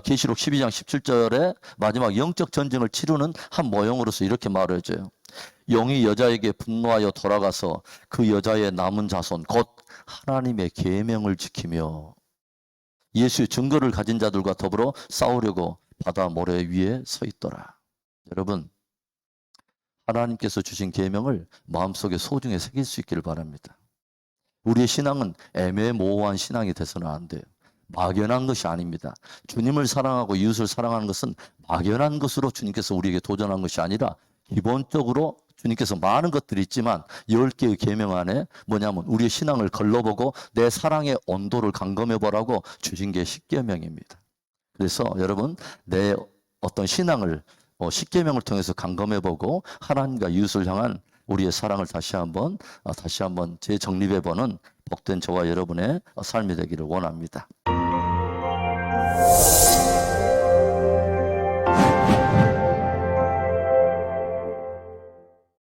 계시록 12장 17절에 마지막 영적 전쟁을 치르는 한 모형으로서 이렇게 말을 해줘요. 영이 여자에게 분노하여 돌아가서 그 여자의 남은 자손 곧 하나님의 계명을 지키며 예수의 증거를 가진 자들과 더불어 싸우려고 바다 모래 위에 서 있더라. 여러분, 하나님께서 주신 계명을 마음속에 소중히 새길 수 있기를 바랍니다. 우리의 신앙은 애매모호한 신앙이 돼서는 안 돼요. 막연한 것이 아닙니다. 주님을 사랑하고 이웃을 사랑하는 것은 막연한 것으로 주님께서 우리에게 도전한 것이 아니라 기본적으로 주님께서 많은 것들이 있지만 10개의 계명 안에 뭐냐면 우리의 신앙을 걸러보고 내 사랑의 온도를 감검해보라고 주신 게 10계명입니다. 그래서 여러분 내 어떤 신앙을 10계명을 통해서 감검해보고 하나님과 이웃을 향한 우리의 사랑을 다시 한번 재정립해보는 복된 저와 여러분의 삶이 되기를 원합니다.